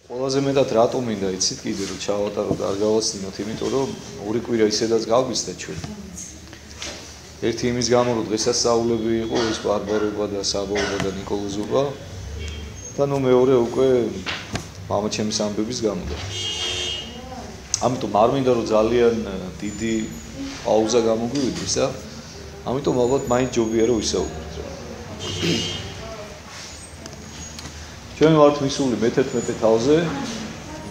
ყველაზე მეტად რატომ მინდა იცით კიდე რომ ჩავატაროთ არ გავაცდინოთ, იმიტომ რომ ორი კვირა ისედაც გავგვისდა ჩვენ. ერთი იმის გამო რომ დღესასწაულები იყო ეს ბარბარობა და საბაობა და ნიკოლოზობა და ნუ მეორე უკვე მამაჩემის ამბების გამო და ამიტომ არ მინდა რომ ძალიან დიდი პაუზა გამოგვივიდეს და ამიტომ ალბათ მაინც ჯობია რომ ვისაუბროთ. ჩვენ ვართ მისული მე-11 თავზე,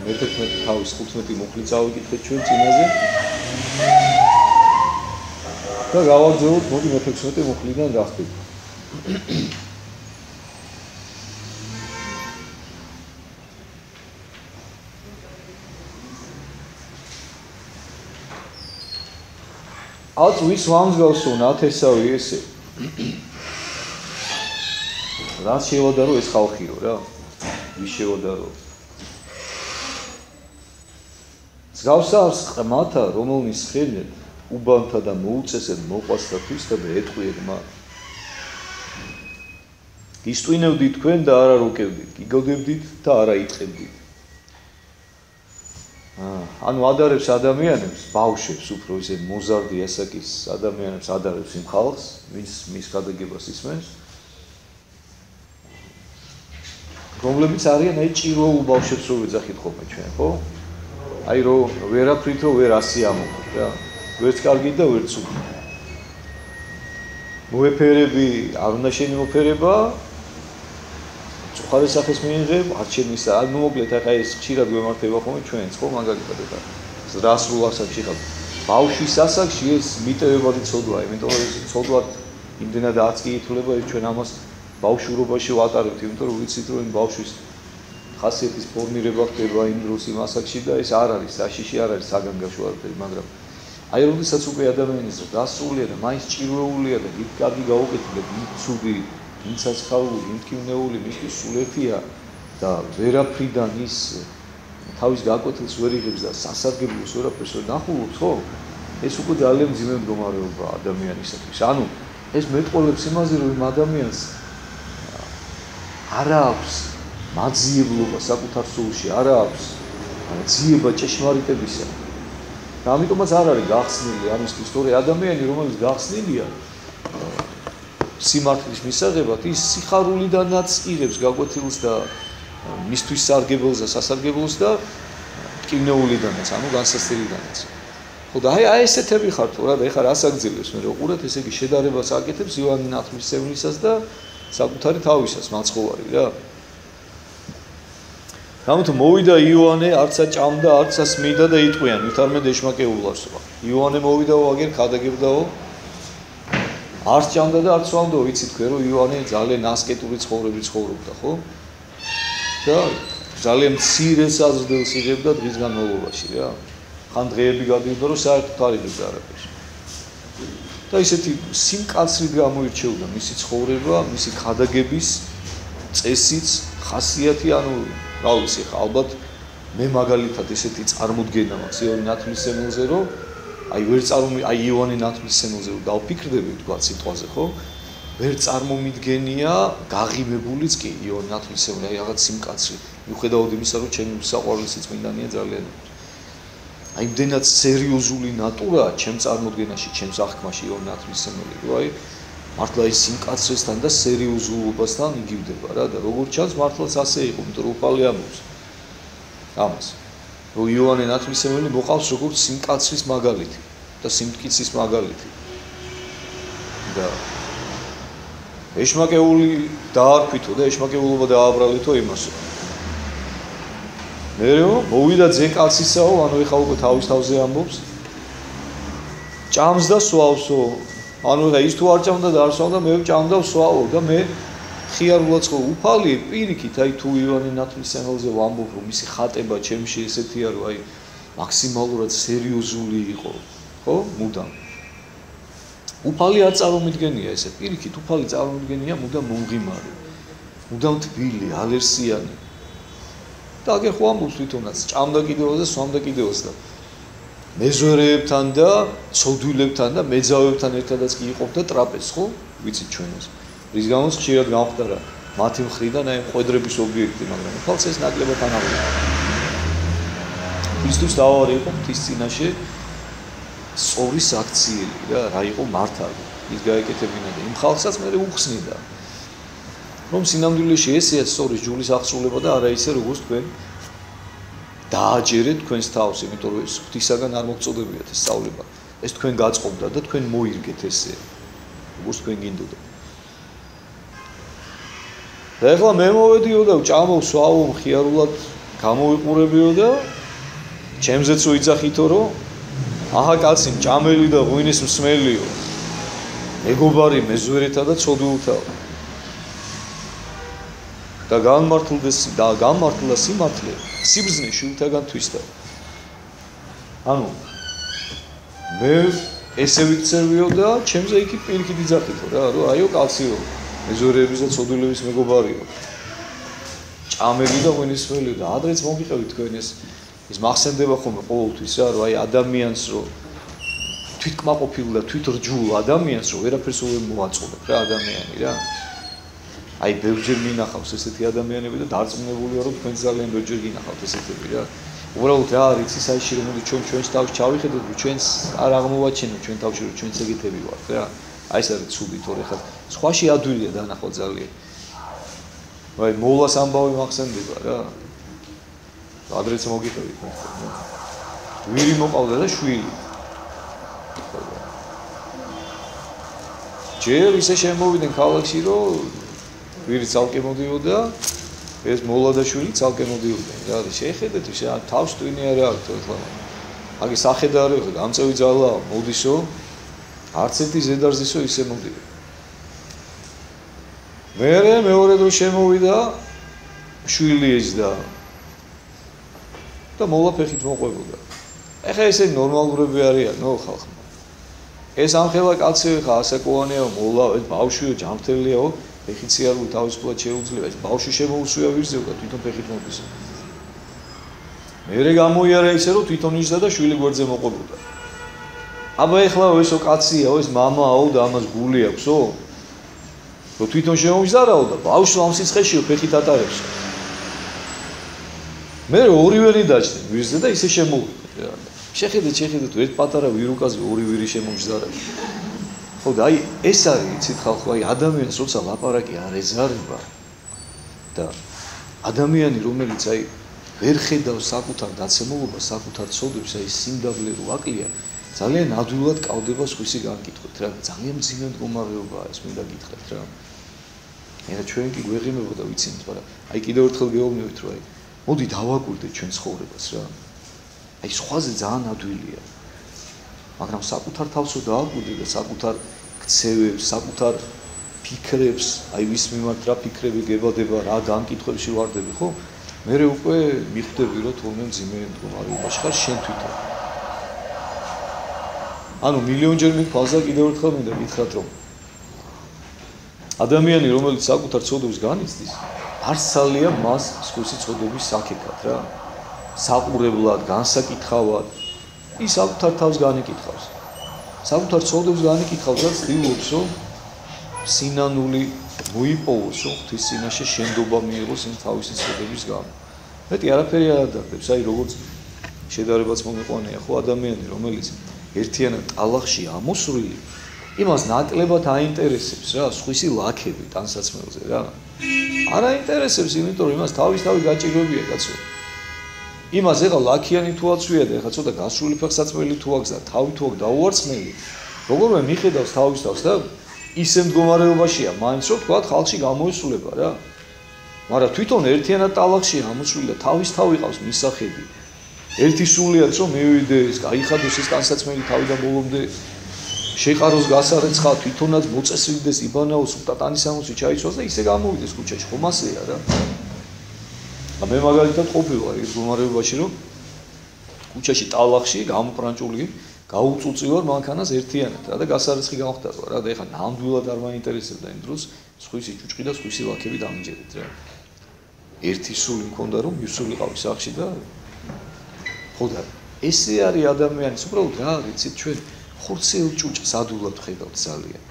მე-11 თავის 15 მუხლი წავიკითხეთ ჩვენ წინაზე. და გავაგზავნოთ მოდი მე-16 მუხლიდან გახდით. აც ვის ვამსგავსო ნათესავი ესე. რა შევადარო ეს ხალხიო რა. ვის შევადარო. მსგავსავს ყმათა რომელნის ხელით უბანთა და მოუწესეთ მოყვასთათვის და ეტყვიეთ მათ. გისტვინებდით თქვენ და არა რუკევდით, გიგოდებდით და არა იტყებდით. ანუ ადარებს ადამიანებს, ბავშვებს უფრო ისე მოზარდი ასაკის ადამიანებს ადარებს იმ ხალხს, ვინც მის გადაგებას ისმენს. რომლებიც არიან აი ჭიროულ ბავშვებს რო ვეძახით ხოლმე ჩვენ, ხო? აი რომ ვერაფრით რო ვერ ასიამოვნებთ რა. ვერც კარგი და ვერც ცუდი. მოეფერები არ უნდა შენი მოფერება. ხარ სახეს მიიღებ, არჩევნის არ მოკლედ ახლა ეს ხშირად გვემართება ხოლმე ჩვენც, ხო, მაგალითად ახლა ზრასრულ ასაკში ხარ. ბავშვის ასაკში ეს მიტევებადი ცოდვაა, იმიტომ რომ ეს ცოდვა იმდენად არც კი ითვლება, ეს ჩვენ ამას ბავშვობაში ვატარებთ, იმიტომ რომ ვიცით რომ ბავშვის ხასიათის ფორმირება ხდება იმ დროს იმ ასაკში და ეს არ არის, საშიში არ არის საგანგაშო არაფერი, მაგრამ აი როდესაც უკვე ადამიანის დასრულია და მაინც ჭირვეულია და იქ კარგი გაუკეთებთ, იქ ცუდი ინცაცხაული, ინტკივნეული მისთვის სულეთია და ვერაფრიდან ის თავის გაკვეთილს ვერ იღებს და სასარგებლოს ვერაფერს ვერ ნახულობს, ხო? ეს უკვე ძალიან მძიმე მდგომარეობაა ადამიანისათვის. ანუ ეს მეტყოლებს იმაზე, რომ იმ ადამიანს არ აქვს მაძიებლობა საკუთარ სულში, არ აქვს ძიება ჭეშმარიტებისა. და ამიტომაც არ არის გახსნილი ამისთვის, თორე ადამიანი, რომელიც გახსნილია სიმართლის მისაღებად, ის სიხარულიდანაც იღებს გაკვეთილს და მისთვის სარგებელს და სასარგებლოს და მტკივნეულიდანაც, ანუ განსასწრებიდანაც. ხო და აი ესეთები ხართ რა და ეხლა რას აგძელებს მე რომ ყურეთ, ესე იგი შედარებას აკეთებს ივანე ნათლისმცემლისას და საკუთარი თავისას მაცხოვარი რა. ამიტომ მოვიდა იოანე, არცა ჭამდა, არცა სმიდა და იტყვიან, ვითარმე ეშმაკეულარსო. იოანე მოვიდა აგერ ქადაგებდაო. არც ჭამდა და არც სვამდა, ვიცი თქვენ რომ იოანე ძალიან ასკეტური ცხოვრები ცხოვრობდა, ხო? და ძალიან მცირე საზრდელს იღებდა დღის განმავლობაში რა. ხან დღეები გადიოდა რომ საერთოდ არ იღებდა არაფერს. და ისეთი სიმკაცრით გამოირჩეოდა მისი ცხოვრება, მისი ქადაგების წესიც, ხასიათი, ანუ რა ვიცი ხა ალბათ მე მაგალითად ესეთი წარმოდგენა მაქვს იოანე ნათლისმცემელზე რომ აი აი იოანე ნათლისმცემელზე რომ დავფიქრდები თქვა სიტყვაზე ხო ვერ წარმომიდგენია გაღიმებულიც კი იოანე ნათლისმცემელი აი რაღაც სიმკაცრი მიუხედავად იმისა რომ ჩემი საყვარლისი წმინდანია ძალიან აი იმდენად სერიოზული ნატურაა ჩემ წარმოდგენაში ჩემს აღქმაში იოანე ნათლისმცემელი რომ აი მართლა ის სიმკაცრესთან და სერიოზულობასთან იგივდება რა და როგორც ჩანს მართლაც ასე იყო იმიტომ რომ უფალი ამბობს ამას რომ იოანე ნათლისმცემელი მოყავს როგორც სიმკაცრის მაგალითი და სიმტკიცის მაგალითი და ეშმაკეული დაარქვითო და ეშმაკეულობა დააბრალითო იმასო მერე მოვიდა ძეკაცისაო ანუ ეხა უკვე თავის თავზე ამბობს ჭამს და სვავსო ანუ ის თუ არ ჭამდა და არ სვავდა მე ჭამდა სვავო და მე ხიარულად ხო უფალი პირიქით აი თუ იოანე ნათლისმცემელზე ვამბობ რომ მისი ხატება ჩემში ესეთია რომ აი მაქსიმალურად სერიოზული იყო ხო მუდამ უფალი არ წარმომიდგენია ესე პირიქით უფალი წარმომიდგენია მუდამ მომღიმარი მუდამ თბილი ალერსიანი და აგერ ხო ამბობს თვითონაც ჭამდა კიდევაც და სვამდა კიდევაც და მეზვერეებთან და ცოდვილებთან და მეძავებთან ერთადაც კი იყოფდა ტრაპეზს ხო ვიცით ჩვენ ეს რის გამოც ხშირად გამხდარა მათი მხრიდან აი მყვედრების ობიექტი, მაგრამ ხალხს ეს ნაკლებად ანაღლება. ისთვის დავარი იყო მთის წინაშე სწორის აქციელი რა, რა იყო მართალი. ის გაეკეთებინა და იმ ხალხსაც მე უხსნიდა. რომ სინამდვილეში ესეა სწორის ჯულის აღსრულება და არა ისე როგორც თქვენ დააჯერეთ თქვენს თავს, იმიტომ რომ ეს ღვთისაგან არ მოგწოდებიათ ეს სწავლება. ეს თქვენ გაწყობდა და თქვენ მოირგეთ ესე. როგორც თქვენ გინდოდა. და ეხლა მე მოვედიო და ჭამოვსვაო მხიარულად გამოვიყურებიო და ჩემზეც უიძახითო რომ აჰა კაცი ჭამელი და ღვინის მსმელიო. მეგობარი მეზვერეთა და ცოდულთაო. და გამართლდა სიმართლე სიბრძნე შვილთაგან თვისდა. ანუ მე ესე ვიქცევიო და ჩემზე იქით პირიქით იძახითო რა, რომ აიო კაციო, მეზვერეების და ცოდულების მეგობარიო. ჭამელი და ღვინისმელიო და ადრეც მოგიყევით თქვენ ეს მახსენდება ხოლმე ყოველთვის რა, რომ აი ადამიანს რომ თვითკმაყოფილ და თვითრჯულ ადამიანს რომ ვერაფერს ვერ მოაწოდებ რა ადამიანი რა. აი ბევრჯერ მინახავს ესეთი ადამიანები და დარწმუნებულია რომ თქვენ ძალიან ბევრჯერ გინახავთ ესეთები რა. უბრალოდ რა არის ის აიში რომ ჩვენს თავში ჩავიხედოთ რომ ჩვენს არ აღმოვაჩენოთ ჩვენ თავში რომ ჩვენც ეგეთები ვართ რა. აი ეს არის ცუდი თორე ხა სხვაში ადვილია დანახვა ძალიან. აი მოვლას ამბავი მახსენდება რა. ადრეც მოგიყევით მე. ვირი მოყავდა და შვილი. ჯერ ისე შემოვიდნენ ქალაქში რომ ვირი ცალკე მოდიოდა ეს მოლა და შვილი ცალკე მოდიოდნენ რა შეხედეთ ის თავს ტვინი არ აქვს ახლა აგი სახედა არ იყო გამწევი ძალა მოდისო არც ერთი ზედარზისო ისე მოდიო მეორე დრო შემოვიდა შვილი ეძდა და მოლა ფეხით მოყვებოდა ეხა ესე ნორმალურები არიანო ხალხმა ეს ამხელა კაცი ხა ასაკოვანეო მოლა ეს ბავშვიო ჯანმრთელიაო ფეხიციარული თავისუფლად შეუძლია ეს ბავშვი შემოუსვია ვირზე და თვითონ ფეხით მოდის. მერე გამოიარა ისე რომ თვითონ ისდა და შვილი გვერდზე მოყვებოდა. აბა ეხლა ესო კაციაო ეს მამაო და ამას გული აქვსო? რომ თვითონ შემოიზარაო და ბავშვს ამ სიცხეშიო ფეხით ატარებსო. მე ორივე დაჭდე ვირზე და ისე შემოვიდა. შეხედეთ ერთ პატარა ვირუკაზე ორი ვირი შემოიზარა. ხო და აი ეს არის იცით ხალხო აი ადამიანს როცა ლაპარაკი არ ეზარება და ადამიანი რომელიც აი ვერ ხედავს საკუთარ დაცემულობას საკუთარ ცოდებს აი სიმდაბლე რო აკლია ძალიან ადვილად კავდება სხვისი განკითხვით რა ძალიან მძიმე მდგომარეობაა ეს მინდა გითხრათ რა მე ჩვენ კი გვეღიმებოდა ვიცით მაგრამ აი კიდევ ერთხელ გეუბნებით რომ აი მოდი დავაკვირდეთ ჩვენ ცხოვრებას რა აი სხვაზე ძალიან ადვილია მაგრამ საკუთარ თავსო დააკვირდე და საკუთარ ქცევებს, საკუთარ ფიქრებს, აი ვის მიმართ რა ფიქრები გებადება, რა განკითხვებში ვარდები, ხო? მე უკვე მიხვდები რომ თურმე მძიმე მდგომარეობაში ხარ შენ თვითონ. ანუ მილიონჯერ მიფალსა კიდევ ერთხელ მინდა გითხრათ რომ ადამიანი რომელიც საკუთარ ცოდებს განიცდის, არსალია მას სხვისი ცოდების საკეთად რა. საყურებლად, განსაკითხავად ის საკუთარ თავს განეკითხავს. საკუთარ ცოდებს განეკითხავს და ცდილობს რომ სინანული მოიპოვოს, რომ ღვთის წინაშე შენდობა მიიღოს იმ თავისი ცოდების გამო. მეტი არაფერი არ დაგდებს, აი როგორც შედარებაც მომიყვანია ხო ადამიანი რომელიც ერთიანად ტალახში ამოსვლილი იმას ნაკლებად აინტერესებს რა სხვისი ლაქები ტანსაცმელზე რა. არ აინტერესებს, იმიტომ რომ იმას თავისთავად გაჭირვებია კაცო. იმას ეხლა ლაქიანი თუ აცვია და ეხლა ცოტა გასრული ფეხსაცმელი თუ აქვს და თავი თუ აქვს დაუარცხნელი როგორმე მიხედავს თავის თავს და ისე მდგომარეობაშია მაინც რომ თქვა ხალხში გამოისულება რა მაგრამ თვითონ ერთიანად ტალახში ამოსული და თავის თავი ყავს მისახედი ერთი სულიად რომ მივიდე ეს გაიხადოს ეს ტანსაცმელი თავიდან ბოლომდე შეყაროს გასარეცხა თვითონაც მოწესრიგდეს იბანაოს ტატანის ამოსი ჩაიცვას და ისე გამოვიდეს ქუჩაში ხომ ასეა რა მე მაგალითად ყოფილა ის მდგომარეობაში რომ ქუჩაში ტალახში გამოპრანჭული გაუწუწივარ მანქანას ერთიანად რა და გასარეცხი გამხდარა რა და ეხლა ნამდვილად არ მაინტერესებდა იმ დროს სხვისი ჭუჭყი და სხვისი ლაქები დამიჯერეთ რა ერთი სული მქონდა რომ მისული ყავი სახში და ხო და ესე არის ადამიანის უბრალოდ რა ვიცით ჩვენ ხორცელ ჭუჭს ადულად ხედავთ ძალიან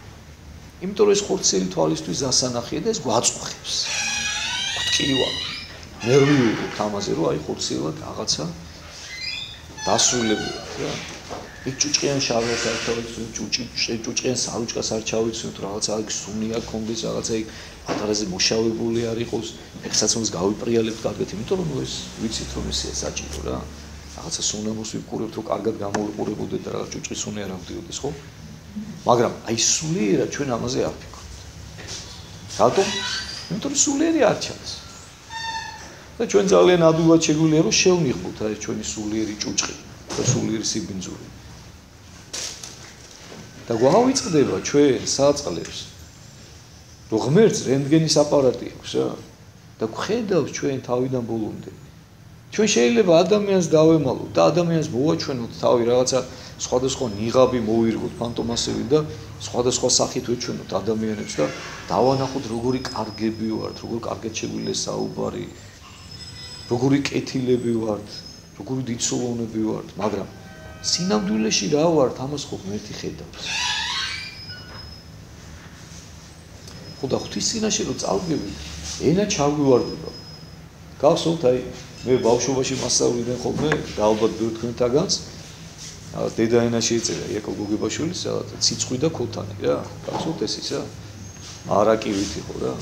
იმიტომ რომ ეს ხორცელი თვალისთვის დასანახია და ეს გვაწუხებს. გვტკივა. ნერვიულობ ამაზე რომ აი ხორცელად რაღაცა დასრულებია რა. იქ ჭუჭყიან შარვას არ ჩავიცვით, ჭუჭყიან სარუჭკას არ ჩავიცვით, რაღაცა იქ სუნი არ კონდეს, რაღაცა იქ პატარაზე მოშავებული არ იყოს, ეხსაც მას გავიპრიალებთ კარგად, იმიტომ რომ ეს ვიცით რომ ისეა საჭირო რა. რაღაცა სუნამოს ვიყურებთ რომ კარგად გამოვიყურებოდეთ და რაღაც ჭუჭყის სუნი არ ავდიოდეს, ხო? მაგრამ აი სულიერად ჩვენ ამაზე არ ვფიქრობთ. რატომ? იმიტომ რომ სულიერი არ ჩანს. და ჩვენ ძალიან ადვილად შეგვიძლია რომ შევმიღოთ აი ჩვენი სულიერი ჭუჭყი და სულიერი სიბინძური. და გვავიწყდება ჩვენ საწყლებს რომ ღმერთს რენტგენის აპარატი აქვს რა და გვხედავს ჩვენ თავიდან ბოლომდე. ჩვენ შეიძლება ადამიანს დავემალოთ და ადამიანს მოვაჩვენოთ თავი რაღაცა სხვადასხვა ნიღაბი მოვირგოთ ფანტომასები და სხვადასხვა სახით ვეჩვენოთ ადამიანებს და დავანახოთ როგორი კარგები ვართ, როგორ კარგად შეგვიძლია საუბარი, როგორი კეთილები ვართ, როგორი დიდსულოვნები ვართ, მაგრამ სინამდვილეში რა ვართ, ამას ხო ღმერთი ხედავს. ხო და ღვთის წინაშე რომ წავდგებით, ენა ჩაგვივარდება. გახსოვთ აი მე ბავშვობაში მასწავლიდან ხოლმე და ალბათ ბევრ თქვენთაგანს დედა ენაში ეწერა იაკობ გოგებაშვილის რაღაცა ციცხვი და ქოთანი რა. გახსოვთ ეს ისა? არაკივით იყო რა.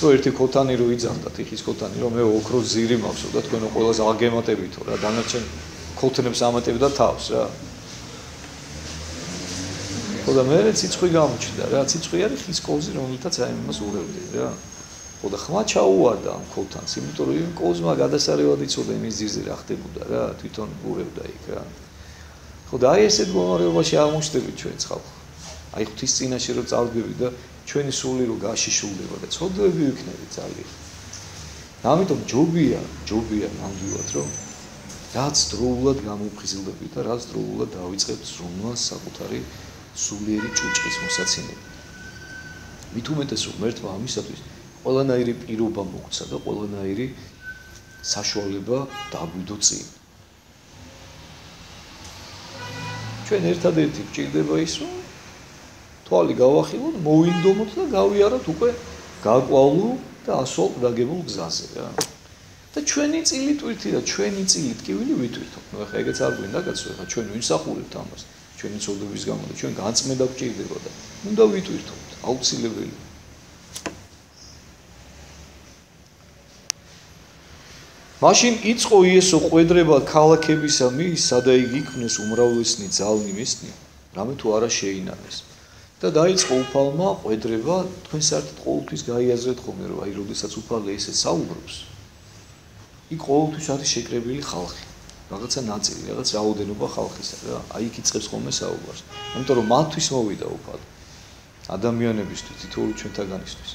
რო ერთი ქოთანი რო იძახდა, თიხის ქოთანი რომ მე ოქროს ზირი მაქვს და თქვენო ყველაზე აგემატებითო რა, დანარჩენ ქოთნებს ამატებდა თავს რა. ხო და მე ციცხვი გამოჩნდა რა, ციცხვი არის ხის კოლზი, რომელთაც აი იმას ურევდნენ რა. ხო და ხმა ჩაუვარდა ამ ქოთანს, იმიტომ რომ იმ კოლზმა გადასარევად იცოდა იმის ძირზე რა ხდებოდა რა, თვითონ ურევდა იქ რა. ხო და აი ესეთ მდგომარეობაში აღმოჩნდებით ჩვენ ხალხო. აი ღვთის წინაშე რომ წავდგებით და ჩვენი სული რო გაშიშულდება და ცოდვები ვიქნებით ძალიან. ამიტომ ჯობია ნამდვილად რომ რაც დროულად გამოვხიზლდებით და რაც დროულად დავიწყებთ ზრუნვას საკუთარი სულიერი ჭუჭყის მოსაცინებლად. მით უმეტეს რომ ღმერთმა ამისათვის ყველანაირი პირობა მოგცა და ყველანაირი საშუალება დაგვიდო წინ. ჩვენ ერთადერთი გვჭირდება ის რომ თვალი გავახილოთ, მოვინდომოთ და გავიაროთ უკვე გაყვავლო და ასვალ დაგებულ გზაზე რა. და ჩვენი წილით ვირთი და ჩვენი წილით კი ვინი ვიტვირთოთ. ნუ ახლა ეგეც არ გვინდა კაცო, ახლა ჩვენ ვიმსახურებთ ამას. ჩვენი ცოდვების გამო და ჩვენ განწმენდა გვჭირდება და უნდა ვიტვირთოთ, აუცილებელია. მაშინ იწყო იესო ყვედრება ქალაქებისა მის, სადა იგი იქმნეს უმრავლესნი ძალნი მისნი, რამე თუ არა შეინანეს. და დაიწყო უფალმა ყვედრება, თქვენ საერთოდ ყოველთვის გაიაზრეთ ხოლმე რომ აი როდესაც უფალი ესე საუბრობს, იქ ყოველთვის არის შეკრებილი ხალხი, რაღაცა ნაწილი, რაღაც რაოდენობა ხალხისა რა, აი იქ იწყებს ხოლმე საუბარს. იმიტომ რომ მათთვის მოვიდა უფალი, ადამიანებისთვის, თითოეული ჩვენთაგანისთვის.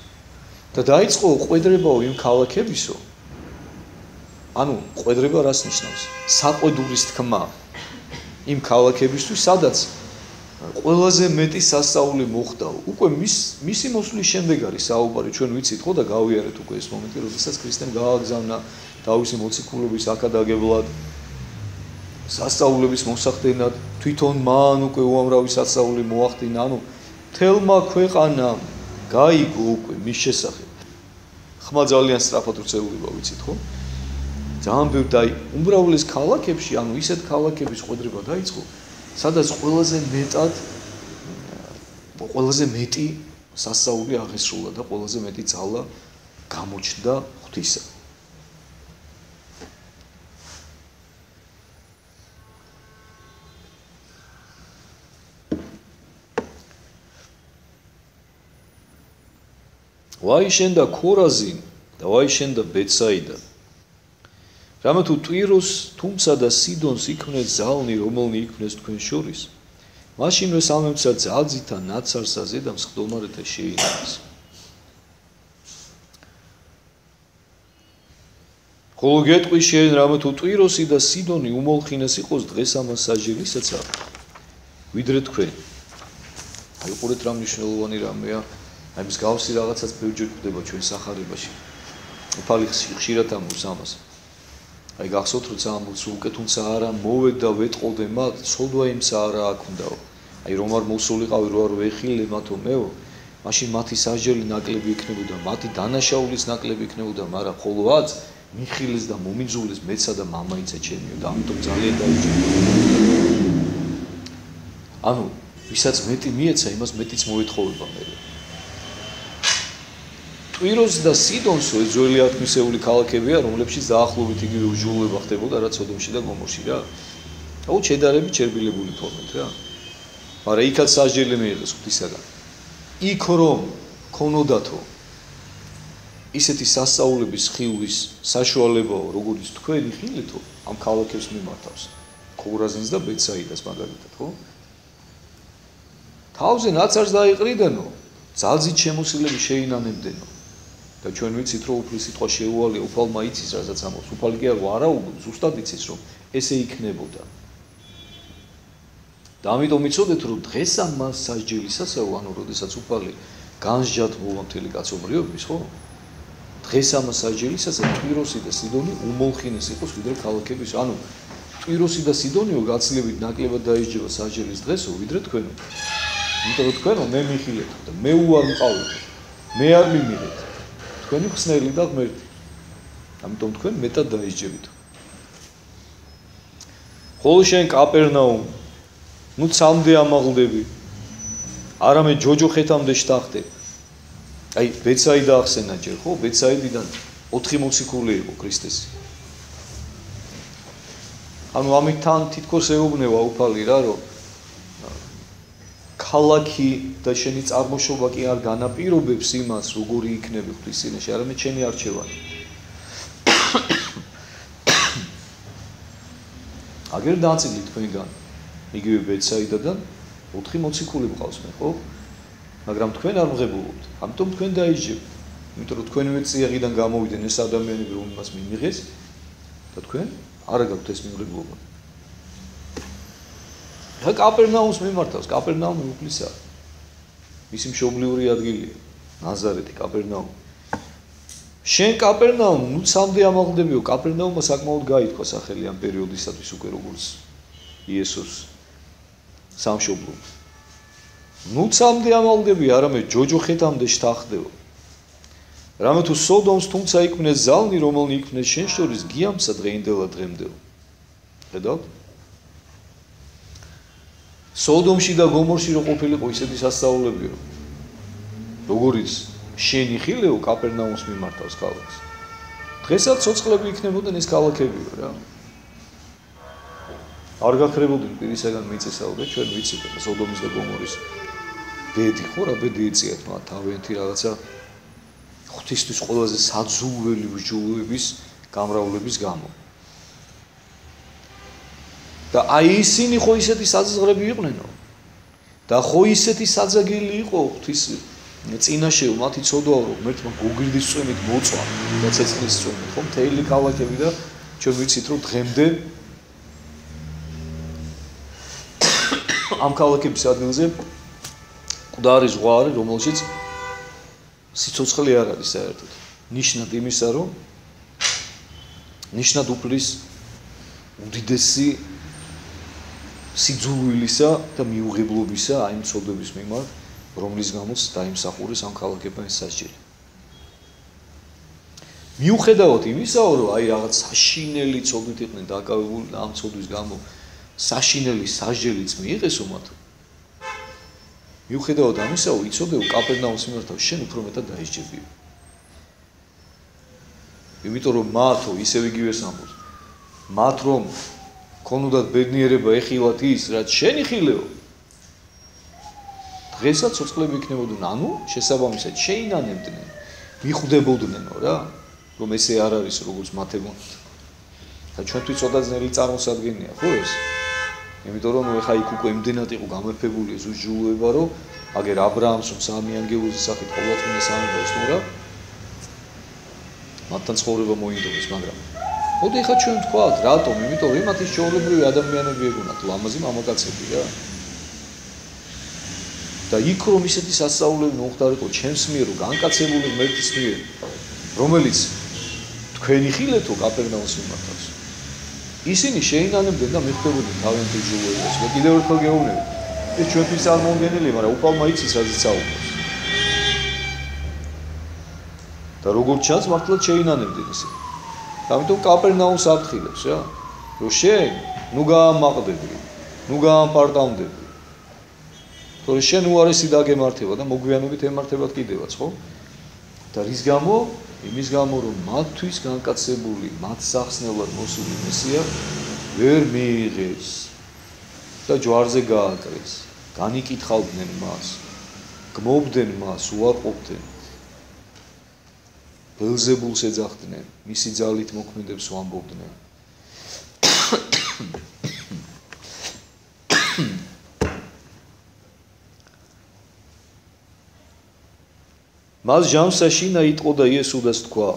და დაიწყო ყვედრებაო იმ ქალაქებისო, ანუ ყვედრება რას ნიშნავს? საყვედურის თქმა იმ ქალაქებისთვის, სადაც ყველაზე მეტი სასწაული მოხდაო. უკვე მისი მოსვლის შემდეგ არის საუბარი, ჩვენ ვიცით ხო და გავიარეთ უკვე ეს მომენტი, როდესაც ქრისტემ გააგზავნა თავისი მოციქულობის აქადაგებლად, სასწაულების მოსახდენად, თვითონ მან უკვე უამრავი სასწაული მოახდინა, ანუ თელმა ქვეყანამ გაიგო უკვე მის შესახებ. ხმა ძალიან სწრაფად ვრცელდება, ვიცით ხო? ძალიან ბევრ და უმრავლეს ქალაქებში, ანუ ისეთ ქალაქების ყვედრება დაიწყო, სადაც ყველაზე მეტი სასწაული აღესრულა და ყველაზე მეტი ძალა გამოჩნდა ღვთისა. ვაიშენდა ქორაზინ და ვაიშენდა ბეცაიდა. რამე თუ ტვიროს, თუმცა და სიდონს იქმნეს ძალნი, რომელნი იქმნეს თქვენ შორის, მაშინვე სამემცა ძალზითა ნაცარსაზე და მსხდომარეთა შეინანეს. ხოლო გეტყვი შენ, რამე თუ ტვიროსი და სიდონი უმოლხინეს იყოს დღეს ამას საჯელისაცა, ვიდრე თქვენ. აი უყურეთ რა მნიშვნელოვანი რამეა, აი მსგავსი რაღაცაც ბევრჯერ გვხვდება ჩვენ სახარებაში. უფალი ხშირად ამბობს ამას. აი გახსოვთ როცა ამბობს უკეთუნცა არა მოვედ და ვეტყოდე მათ, ცოდვა იმსა არა აქ უნდაო. აი რომ არ მოსულიყავი რო არ ვეხილე მათო მეო მაშინ მათი სასჯელი ნაკლები იქნებოდა მათი დანაშაულის ნაკლები იქნებოდა მაგრამ ხოლო აც მიხილეს და მომიძულეს მეცა და მამაიცა ჩემიო და ამიტომ ძალიან დაიჭირა ანუ ვისაც მეტი მიეცა იმას მეტიც მოეთხოვება მე ტვიროს და სიდონსო ძველი ათმისეული ქალაქებია რომლებშიც დაახლოებით იგივე უჟულება ხდებოდა რაც სოდომში და გომორში რა აუ შედარებით შერბილებული ფორმით რა მაგრამ იქაც სასჯელი მიიღეს ღვთისაგან იქ რომ ქონოდათო ისეთი სასწაულების ხილვის საშუალებაო როგორც თქვენი ხილითო ამ ქალაქებს მიმართავს ხურაზინს და ბეცაიდას მაგალითად ხო თავზე ნაცარს დაიყრიდანო ძალზით შემოსილები შეინანებდენო და ჩვენ ვიცით რომ უფლის სიტყვა შეუვალია უფალმა იცის რასაც ამბობს უფალი კი არა ზუსტად იცის რომ ესე იქნებოდა და ამიტომ იცოდეთ რომ დღეს ამ სასჯელისასაო ანუ როდესაც უფალი განსჯათ მოვა მთელი კაცობრიობის ხო დღეს ამ სასჯელისასა ტვიროსი და სიდონი უმოლხინეს იყოს ვიდრე ქალაქების ანუ ტვიროსი და სიდონიო გაცილებით ნაკლებად დაიჯება სასჯელის დღესო ვიდრე თქვენო იმიტომ რომ თქვენო მე მიხილეთ და მე უარ მყავით მე არ მიმიღეთ თქვენი ხსნელი და ღმერთი ამიტომ თქვენ მეტად დაიჯებით ხოლო შენ კაპერნაუმ ნუ ცამდე ამაღლდები არამედ ჯოჯოხეთამდე შტახდე აი ბეცაიდა ახსენა ჯერ ხო ბეცაიდიდან 4 მოციქული იყო ქრისტესი ანუ ამით თან თითქოს ეუბნება უფალი რა რომ ქალაქი და შენი წარმოშობა კი არ განაპირობებს იმას როგორი იქნები ღვთის წინაშე არამედ შენი არჩევანი აგერ დააწილით თქვენგან იგივე ბეცაიდადან 4 მოციქული მყავს მე ხო მაგრამ თქვენ არ მღებულობთ ამიტომ თქვენ დაიჯებთ იმიტომ რომ თქვენივე წიაღიდან გამოვიდნენ ეს ადამიანები რომ იმას მიიღეს და თქვენ არ გაქვთ ეს მიმღებლობა რა კაპერნაუმს მიმართავს კაპერნაუმი უფლისა მისი მშობლიური ადგილია ნაზარეთი კაპერნაუმი შენ კაპერნაუმ ნუ ცამდე ამაღლდებიო კაპერნაუმმა საკმაოდ გაითქვა სახელი ამ პერიოდისათვის უკვე როგორც იესოს სამშობლო ნუ ცამდე ამაღლდები არამედ ჯოჯოხეთამდე შთახდეო რამე თუ სოდომს თუმცა იქმნეს ზალნი რომელნი იქმნეს შენ შორის გიამსა დღეინდელა დღემდეო ხედავთ სოდომში და გომორში რო ყოფილიყო ისეთი სასწაულებიო როგორიც შენი ხილეო კაპერნაუმს მიმართავს ქალაქს დღესაც ცოცხლები იქნებოდნენ ეს ქალაქებიო რა არ გაქრებოდნენ პირისაგან მიწისაო და ჩვენ ვიცით სოდომის და გომორის ბედი ხო რა ბედი ეწიათ მათ თავიანთი რაღაცა ღვთისთვის ყველაზე საძულველი ვიჯულების გამრავლების გამო და აი ისინი ხო ისეთი საზღრები იყვნენო და ხო ისეთი საძაგილი იყო ღვთის წინაშეო მათი ცოდვაო რომ ღმერთმა გოგირდის წვიმით მოწვა და ცეცხლის წვიმით ხო მთელი ქალაქები და ჩვენ ვიცით რომ დღემდე ამ ქალაქების ადგილზე მკვდარი ზღვა არის რომელშიც სიცოცხლე არ არის საერთოდ ნიშნად იმისა რომ ნიშნად უფლის უდიდესი სიძულვილისა და მიუღებლობისა აი მცოდვების მიმართ რომლის გამოც დაიმსახურეს ამ ქალაქებთან ეს სასჯელი მიუხედავად იმისაო რომ აი რაღაც საშინელი ცოდვით იყვნენ დაკავებული ამ ცოდვის გამო საშინელი სასჯელიც მიიღესო მათ მიუხედავად ამისაო იცოდეო კაპერნაუმს მიმართავ შენ უფრო მეტად დაიჯებიო იმიტომ რომ მათო ისევ იგივეს ამბობს მათ რომ ქონოდათ ბედნიერება ეხილათ ის რაც შენი ხილეო დღესაც ცოცხლები იქნებოდნენ ანუ შესაბამისად შეინანებდნენ მიხვდებოდნენო რა რომ ესე არ არის როგორც მათებონ და ჩვენთვის ცოტა ძნელი წარმოსადგენია ხო ეს იმიტომ რომ ეხა იქ უკვე იმდენად იყო გამეფებული ეს უჯულება რომ აგერ აბრაამს რომ სამი ანგელოზის სახით ყოვლადწმინდა სამება ესნურა მათთან ცხოვრება მოინდომეს მაგრამ მოდი ეხა ჩვენ ვთქვათ რატომ იმიტომ რომ მათ ის ჩვეულებრივი ადამიანები ეგონათ ლამაზი მამაკაცები რა და იქ რომ ისეთი სასწაულები მოხდარიყო ჩემს მიერ რომ განკაცებული ღმერთის მიერ რომელიც თქვენი ხილეთო კაპერნაუმს მიმართავს ისინი შეინანებდნენ და მიხვდებოდნენ თავიანთი უჯულებას და კიდევ ერთხელ გეუბნები ეს ჩვენთვის წარმოუდგენელია, მაგრამ უფალმა იცის რაზეც საუბრობს. და როგორც ჩანს, მართლაც შეინანებდნენ ისე. ამიტომ კაპერნაუმს აფრთხილებს რა. რომ შენ ნუ გაამაყდები, ნუ გაამპარტავდები. თორე შენ უარესი დაგემართება და მოგვიანებით ემართებათ კიდევაც, ხო? და რის გამო? იმის გამო, რომ მათთვის განკაცებული, მათ სახსნელად მოსული მესია ვერ მიიღეს და ჯვარზე გააკრეს. განიკითხავდნენ მას, გმობდნენ მას, უარყოფდნენ. ბელზებულს ეძახდნენ, მისი ძალით მოქმედებს ვამბობდნენ. მას ჟამსაშინა იტყო და იესუდას თქვა: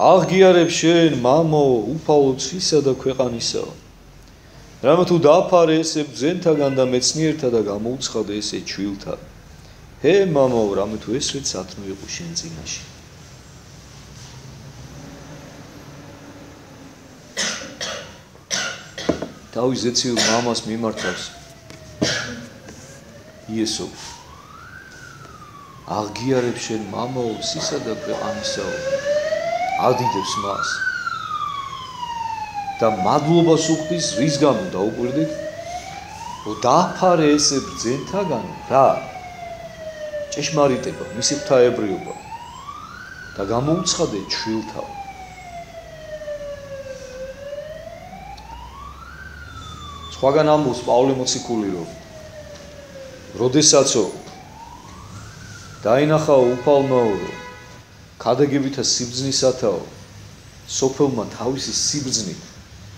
აღგიარებ შენ, მამო, უფალო ცისა და ქვეყანისა. რამე თუ დააფარე ესე ბრძენთაგან და მეცნიერთა და გამოუცხადე ესე ჩვილთა. ჰე, მამო, რამე თუ ესეც ათნო იყო შენ წინაში. თავის ზეციურ მამას მიმართავს იესო. აღგიარებ შენ, მამო, ცისა და ქვეყანისა. ადიდებს მას. და მადლობას უხდის რის გამო დაუკვირდით? რომ დააფარე ესე ბრძენთაგან რა? ჭეშმარიტება, მისი ღვთაებრიობა და გამოუცხადე ჩვილთა. სხვაგან ამბობს პავლე მოციქული, რომ როდესაცო დაინახა უფალმაო, რომ ქადაგებითა სიბრძნისათაო, სოფელმა თავისი სიბრძნით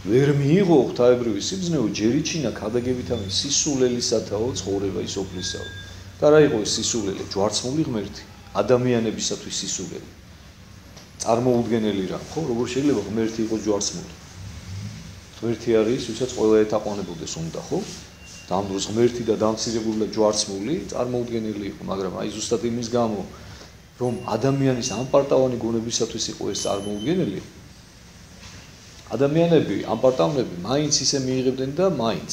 ვერ მიიღო ღვთაებრივი სიბრძნეო, ჯერ იჩინა ქადაგებითა სისულელისათაო ცხოვრება ის ოფლისაო. და რა იყო ეს სისულელე? ჯვარცმული ღმერთი, ადამიანებისათვის სისულელე. წარმოუდგენელი რა, ხო? როგორ შეიძლება ღმერთი იყოს ჯვარცმული? ღმერთი არის, ვისაც ყველა ეთაყვანებოდეს უნდა, ხო? და ამ დროს ღმერთი და დამცირებული და ჯვარცმული წარმოუდგენელი იყო, მაგრამ აი ზუსტად იმის გამო, რომ ადამიანის ამპარტავანი გონებისათვის იყო ეს წარმოუდგენელი, ადამიანები, ამპარტავნები მაინც ისე მიიღებდნენ და მაინც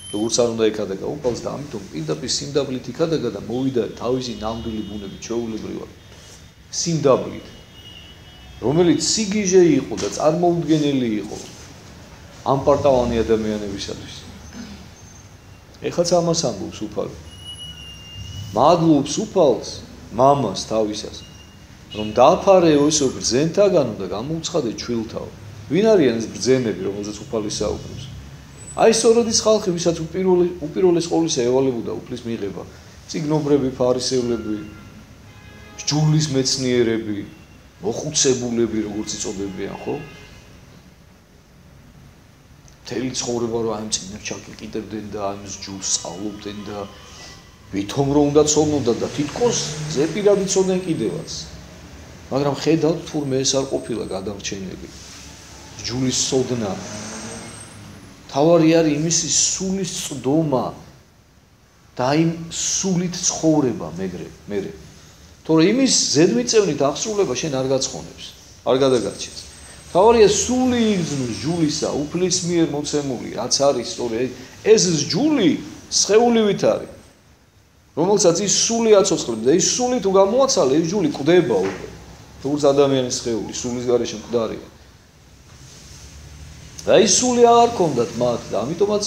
როგორც არ უნდა ეკადაგა უფალს და ამიტომ პირდაპირ სიმდაბლით იკადაგა და მოვიდა თავისი ნამდვილი ბუნებით ჩვეულებრივად. სიმდაბლით, რომელიც სიგიჟე იყო და წარმოუდგენელი იყო ამპარტავანი ადამიანებისათვის. ეხაც ამას ამბობს უფალი. მადლობს უფალს, მამას თავისას, რომ დააფარეო ესო ბრძენთაგანო და გამოუცხადე ჩვილთაო. ვინ არიან ეს ბრძენები, რომელზეც უფალი საუბრობს? აი სწორედ ის ხალხი, ვისაც უპირველეს ყოვლისა ევალებოდა უფლის მიღება, წიგნობრები, ფარისევლები, ჯულის მეცნიერები, მოხუცებულები, როგორც იწოდებიან, ხო? მთელი ცხოვრება რომ აი წინერ ჩაკიკიდებდნენ და აი ჯულს სწავლობდნენ და ვითომ რომ უნდა ცოდნოდან და თითქოს ზეპირად იცოდნენ კიდევაც. მაგრამ ხედავთ თურმე ეს არ ყოფილა გადამრჩენელი. ჯულის სოდნა თავარი არის იმისი სულის წდომა და იმ სულით ცხოვრება მერე. თორე იმის ზედმიწევნით აღსრულება შენ არ გაცხონებს, არ გადაგარჩენს. თავარია სული იგზნოს ჯულისა, უფლის მიერ მოცემული, რაც არის სწორედ ეს ჯული სხეულივით არის. რომელსაც ის სული აცოცხლებს და ის სული თუ გამოაცალე, ეს ჯული კვდება უკვე. როგორც ადამიანის სხეული, სულის გარეშე მკვდარია. და ის სული აღარ ქონდათ მათ და ამიტომაც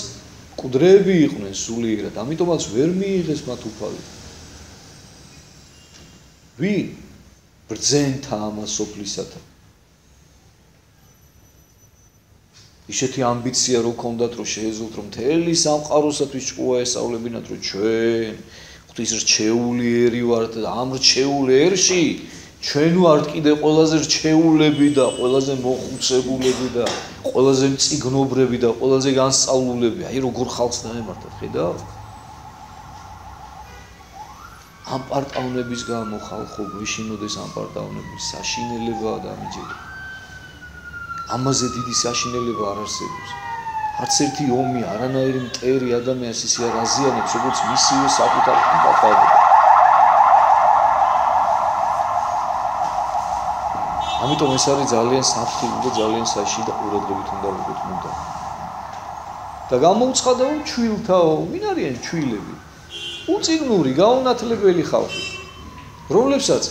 კვდრები იყვნენ სულიერად, ამიტომაც ვერ მიიღეს მათ უფალი. ვინ? ბრძენთა ამას სოფლისათა. ისეთი ამბიცია რო ქონდათ, რომ შეეძლოთ რომ მთელი სამყაროსათვის ჭკუა ესწავლებინათ, რომ ჩვენ ღვთის რჩეულიერი ვართ და ამ რჩეულიერში ჩვენ ვართ კიდე ყველაზე რჩეულები და ყველაზე მოხუცებულები და ყველაზე მწიგნობრები და ყველაზე განსწავლულები. აი როგორ ხალხს დაემართათ, ხედავ? ამ პარტავნების გამო ხალხო გვეშინოდეს ამ პარტავნების საშინელებაა და ამიჯერა. ამაზე დიდი საშინელება არ არსებობს. არც ერთი ომი, არანაირი მტერი ადამიანს ისე არ აზიანებს, როგორც მისივე საკუთარ პარტავნებს. ამიტომ ეს არის ძალიან საფრთხილი და ძალიან საშიში და ყურადღებით უნდა ვიყოთ უნდა. და გამოუცხადა რომ ჩვილთაო, ვინ არიან ჩვილები? უწიგნური, გაუნათლებელი ხალხი, რომლებსაც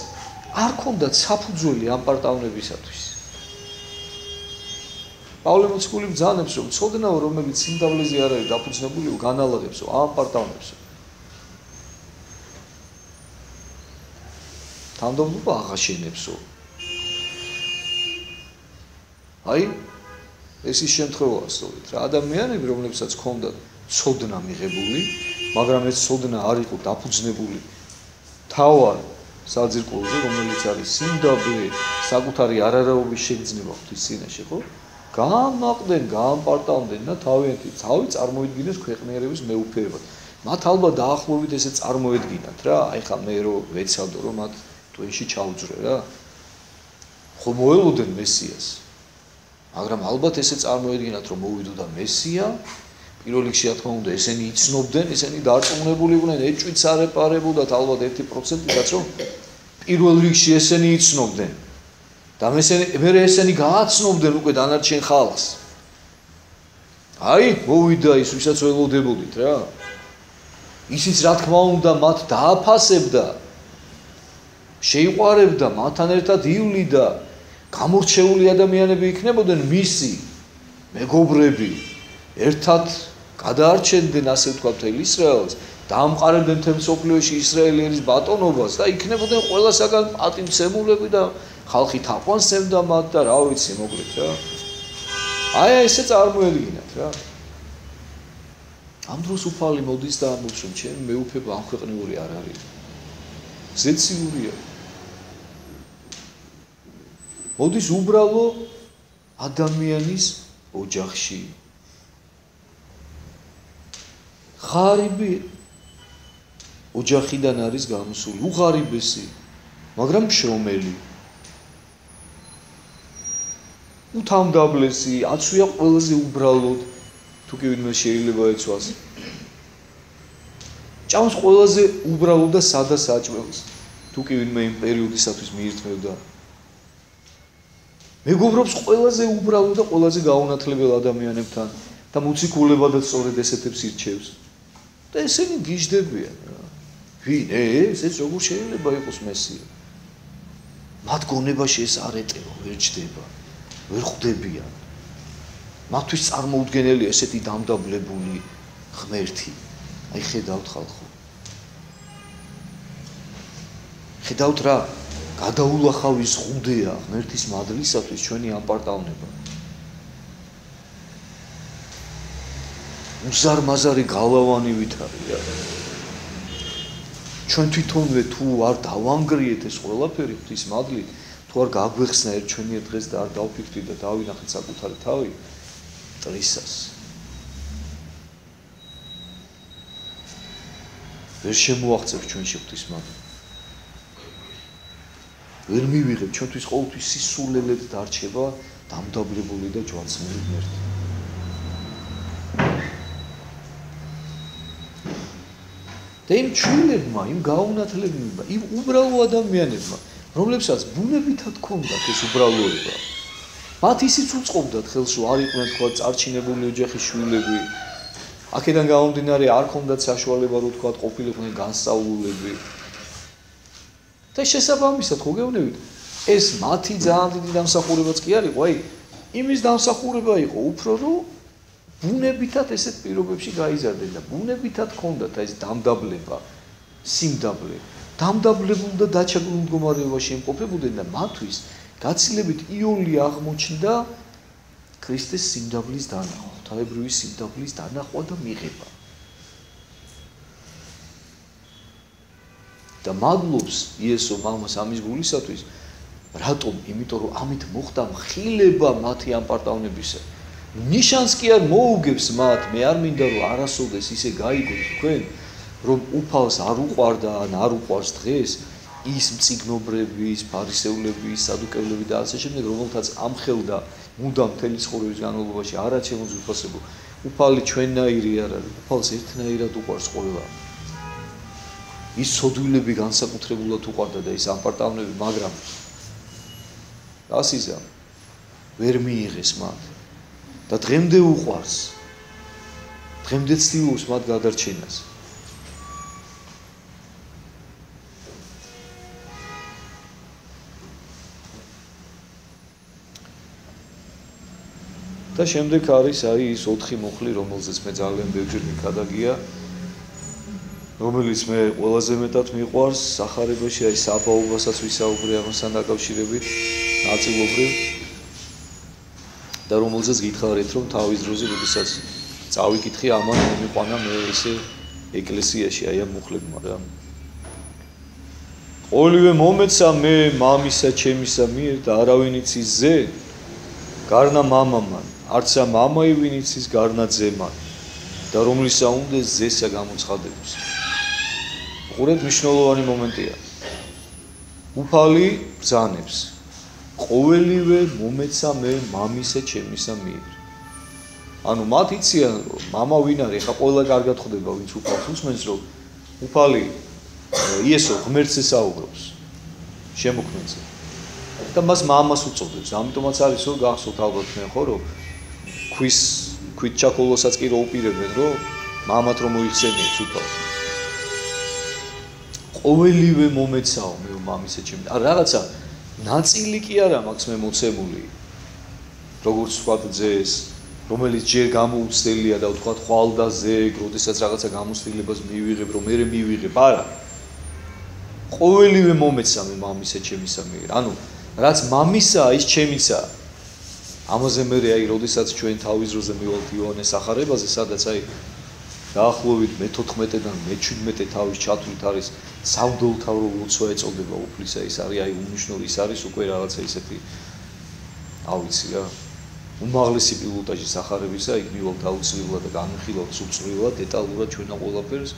არ ქონდათ საფუძველი ამ პარტავნებისათვის. პავლე მოციქული ბრძანებს რომ ცოდნაო რომელიც სიმდაბლეზე არ არის დაფუძნებული განალაგებსო ამ პარტავნებსო. თანდაობა აღაშენებსო. აი ეს ის შემთხვევაა სწორედ რა ადამიანები რომლებსაც ქონდათ ცოდნა მიღებული, მაგრამ ეს ცოდნა არ იყო დაფუძნებული თავარ საძირკველზე, რომელიც არის სიმდაბლე, საკუთარი არარაობის შეგრძნება ღვთის წინაშე, ხო? გამაყდნენ, გაამპარტავდნენ და თავიანთი თავი წარმოიდგინეს ქვეყნიერების მეუფეებად. მათ ალბათ დაახლოებით ესე წარმოედგინათ რა, აი ხა მე რო ვეცადო რომ მათ ტვენში ჩაუძრე რა. ხო მოელოდნენ მესიას. მაგრამ ალბათ ესე წარმოედგინათ რომ მოვიდოდა მესია, პირველ რიგში რა თქმა უნდა ესენი იცნობდნენ, ესენი დარწმუნებული იყვნენ, ეჭვიც არ ეპარებოდათ ალბათ 1%-იც რომ პირველ რიგში ესენი იცნობდნენ. და მე ესენი გააცნობდნენ უკვე დანარჩენ ხალხს. აი, მოვიდა ის, ვისაც ველოდებოდით რა. ისიც რა თქმა უნდა მათ დააფასებდა. შეიყვარებდა, მათთან ერთად ივლიდა. გამორჩეული ადამიანები იქნებოდნენ მისი მეგობრები. ერთად გადაარჩენდნენ ასე ვთქვათ მთელ ისრაელს, დაამყარებდნენ მთელ მსოფლიოში ისრაელი ერის ბატონობას და იქნებოდნენ ყველასაგან პატივცემულები და ხალხი თაყვანსებდა მათ და რა ვიცი მოკლედ რა. აი ესე წარმოედგინათ რა. ამ დროს უფალი მოდის და ამბობს რომ ჩემი მეუფება ამ ქვეყნიური არ არის. ზეციურია. მოდის უბრალო ადამიანის ოჯახში. ღარიბი ოჯახიდან არის გამოსული, უღარიბესი, მაგრამ მშრომელი. უთამდაბლესი, აცვია ყველაზე უბრალოდ, თუ კი ვინმე შეიძლება ეცვას. ჭამს ყველაზე უბრალოდ და სადა საჭმელს, თუ კი ვინმე იმ პერიოდისათვის მიირთმევდა. მეგობრობს ყველაზე უბრალოდ და ყველაზე გაუნათლებელ ადამიანებთან და მოციქულებადაც სწორედ ესეთებს ირჩევს. და ესენი გიждდებიან რა. ვინ ეს როგორ შეიძლება იყოს მესია? მათ გონებაში ეს არ ეტევა, ვერ ჯდება, ვერ ხვდებიან. მათთვის წარმოუდგენელია ესეთი დამდაბლებული ღმერთი. აი ხედავთ ხალხო. ხედავთ რა, გადაულახავის ზღუდეა ღმერთის მადლისათვის ჩვენი ამ პარტავნება. უზარმაზარი გალავანივით არის რა. ჩვენ თვითონვე თუ არ დავანგრიეთ ეს ყველაფერი ღვთის მადლით, თუ არ გაგვეხსნა ერთ ჩვენი დღეს და არ დავფიქრდით და დავინახეთ საკუთარი თავი ტრისას. ვერ შემოაღწევს ჩვენში ღვთის მადლი. ვერ მივიღებ ჩვენთვის ყოველთვის სისულელედ დარჩება დამდაბლებული და ჯვარცმული ღმერთი. და იმ ჩვილებმა, იმ გაუნათლებლებმა, იმ უბრალო ადამიანებმა, რომლებსაც ბუნებითად ჰქონდათ ეს უბრალოება, მათ ისიც უწყობდათ ხელს, რომ არ იყვნენ თქვა წარჩინებული ოჯახის შვილები, აქედან გამომდინარე არ ჰქონდათ საშუალება, რომ თქვა ყოფილიყვნენ განსწავლულები. და შესაბამისად, ხო გეუბნებით, ეს მათი ძალიან დიდი დამსახურებაც კი არ იყო, აი, იმის დამსახურება იყო უფრო, რომ ბუნებითად ესეთ პირობებში გაიზარდნენ და ბუნებითად ჰქონდათ ეს დამდაბლება, სიმდაბლე, დამდაბლებულ და დაჩაგრულ მდგომარეობაში იმყოფებოდნენ და მათთვის გაცილებით იოლი აღმოჩნდა ქრისტეს სიმდაბლის დანახვა, ღვთაებრივი სიმდაბლის დანახვა და მიღება. და მადლობს იესო მამას ამის გულისათვის, რატომ? იმიტომ რომ ამით მოხდა მხილება მათი ამ პარტავნებისა. ნიშანს კი არ მოუგებს მათ, მე არ მინდა რომ არასოდეს ისე გაიგოთ თქვენ, რომ უფალს არ უყვარდა ან არ უყვარს დღეს ის მწიგნობრების, ფარისევლების, სადუკევლების და ასე შემდეგ, რომელთაც ამხელდა მუდამ მთელი ცხოვრების განმავლობაში არა ჩემო უფალსებო, უფალი ჩვენნაირი არ არის, უფალს ერთნაირად უყვარს ყველა. ის სოდვილები განსაკუთრებულად უყვარდა და ის ამპარტავნები, მაგრამ ასიზა ვერ მიიღეს მათ და დღემდე უყვარს. დღემდე ცდილობს მათ გადარჩენას. და შემდეგ არის ის 4 მუხლი, რომელზეც მე ძალიან ბევრჯერ მიკადაგია, რომელიც მე ყველაზე მეტად მიყვარს სახარებაში, საბაობასაც ვისაუბრე ამასთან დაკავშირებით, ნაწილობრივ და რომელზეც გითხარით, რომ თავის დროზე, როდესაც წავიკითხე ამან მომიყვანა მე ესე ეკლესიაში ამ მუხლებმა რა. ყოველივე მომეცა მე მამისა ჩემისა მიერ და არავინ იცის ზე, გარნა მამამან. არცა მამაი ვინ იცის გარნა ძემან და რომლისა უნდეს ზესა გამოცხადებს. უყურეთ მნიშვნელოვანი მომენტია. უფალი ბრძანებს. ყოველივე მომეცა მე მამისა ჩემისა მიერ. ანუ მათ იციან რომ მამა ვინ არის, ხა ყველა კარგად ხვდება ვინც უფალს უსმენს რომ უფალი იესო ღმერთს ესაუბრობს შემოქმედზე. და მას მამას უწოდებს. ამიტომაც არის რომ გახსოვთ ალბათ მე ხო რომ ქვით ჩაკოლოსაც კი რო უპირებენ რომ მამათ რომ მოიხსენიებს უფალს. ყოველივე მომეცაო მე მამისა ჩემი. არა რაღაცა ნაწილი კი არა მაქვს მე მოცემული. როგორც თქვა ძეს, რომელიც ჯერ გამოუცდელია და თქვა ხვალდაზე, როდესაც რაღაცა გამოსtildeებას მივიღებ, რომ მე მივიღებ, არა. ყოველივე მომეცა მე მამისა ჩემისა მიერ. ანუ რაც მამისა ის ჩემისა. ამაზე მე როდესაც ჩვენ თავის დროზე მივალთ იოანეს სახარებაზე, სადაც დაახლოებით მე-14-დან მე-17 თავის ჩათვლით არის სამდელთავრო ლოცვა ეწოდება უფლისა, ის არის უნიშნული, ის არის უკვე რაღაცა ისეთი ავიცი რა. უმაღლესი პილოტაჟი სახარებისა, იქ მივალთ აუცილებლად და განვიხილავთ სულწრილად, დეტალურად ჩვენა ყველაფერს.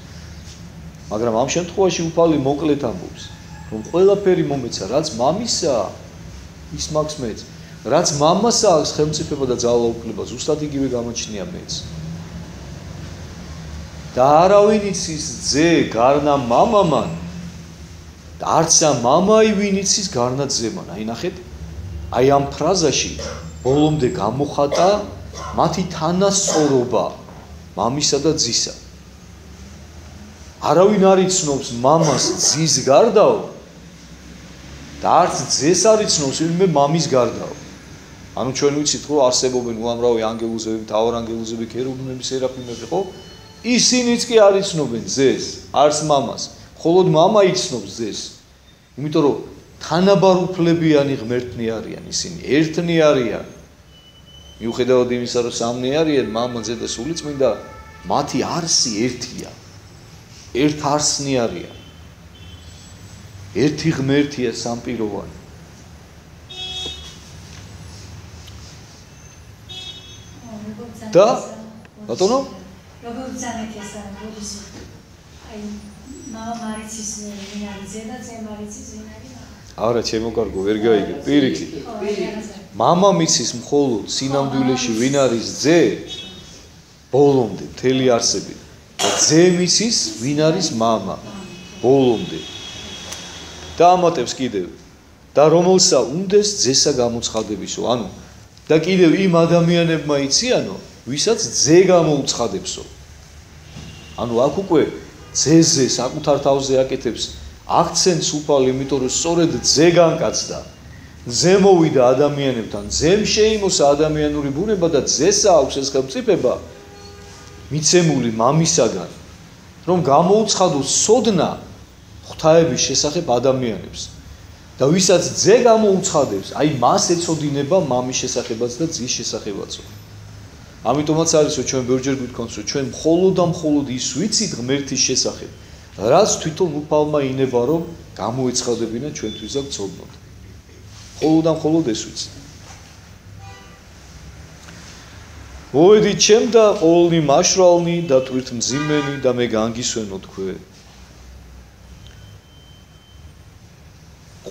მაგრამ ამ შემთხვევაში უფალი მოკლედ ამბობს, რომ ყველაფერი მომეცა, რაც მამისა, ის მაქვს მეც. რაც მამასა აქვს ხელმწიფება და ძალაუფლება, ზუსტად იგივე გამოჩნია მეც. და არავინ იცის ძე გარნა მამამან და არცა მამაი ვინ იცის გარნა ძემან. ნახეთ, ამ ფრაზაში ბოლომდე გამოხატა მათი თანასწორობა მამისა და ძისა. არავინ არ იცნობს მამას ძის გარდაო და არც ძეს არ იცნობს ვინმე მამის გარდაო. ანუ ჩვენ ვიცით რომ არსებობენ უამრავი ანგელოზები, მთავარანგელოზები, ქერუბიმები, სერაფიმები, ხო? ისინიც კი არ იცნობენ ძეს, არც მამას. მხოლოდ მამა იცნობს ძეს. იმიტომ რომ თანაბარუფლებიანი ღმერთნი არიან ისინი, ერთნი არიან. მიუხედავად იმისა, რომ სამნი არიან, მამა, ძე და სულიწმინდა, მათი არსი ერთია. ერთ არსნი არიან. ერთი ღმერთია სამპიროვანი. და ბატონო როგორც ზანეთი ესა როდის მამა მარიცის ვინ არის ძე და ძე მარიცის ვინ არის მამა. არა ჩემო კარგო ვერ გაიგე პირიქით. მამა მიცის მხოლოდ სინამდვილეში ვინ არის ძე ბოლომდე მთელი არსებით და ძე მიცის ვინ არის მამა ბოლომდე. და ამატებს კიდევ და რომელსა უნდეს ძესა გამოცხადებისო. ანუ და კიდევ იმ ადამიანებმა იციანო ვისაც ძე გამოუცხადებსო. ანუ აქ უკვე ძეზე საკუთარ თავზე აკეთებს აქცენტს უფალი, იმიტომ რომ სწორედ ძე განკაცდა. ძე მოვიდა ადამიანებთან, ძემ შეიმოსა ადამიანური ბუნება და ძესა აქვს ეს ხელმწიფება მიცემული მამისაგან, რომ გამოუცხადოს სოდნა ღვთაების შესახებ ადამიანებს. და ვისაც ძე გამოუცხადებს, მას ეცოდინება მამის შესახებაც და ძის შესახებაცო. ამიტომაც არის რომ ჩვენ ბევრჯერ გვიქონს რომ ჩვენ მხოლოდ და მხოლოდ ის ვიცით ღმერთის შესახებ, რაც თვითონ უფალმა ინება რომ გამოეცხადებინა ჩვენთვის და გწოდნოთ. მხოლოდ და მხოლოდ ეს ვიცით. მოვედით ჩემ და ყოველნი მაშრალნი და ტვირთ მძიმენი და მე განგისვენო თქვენ.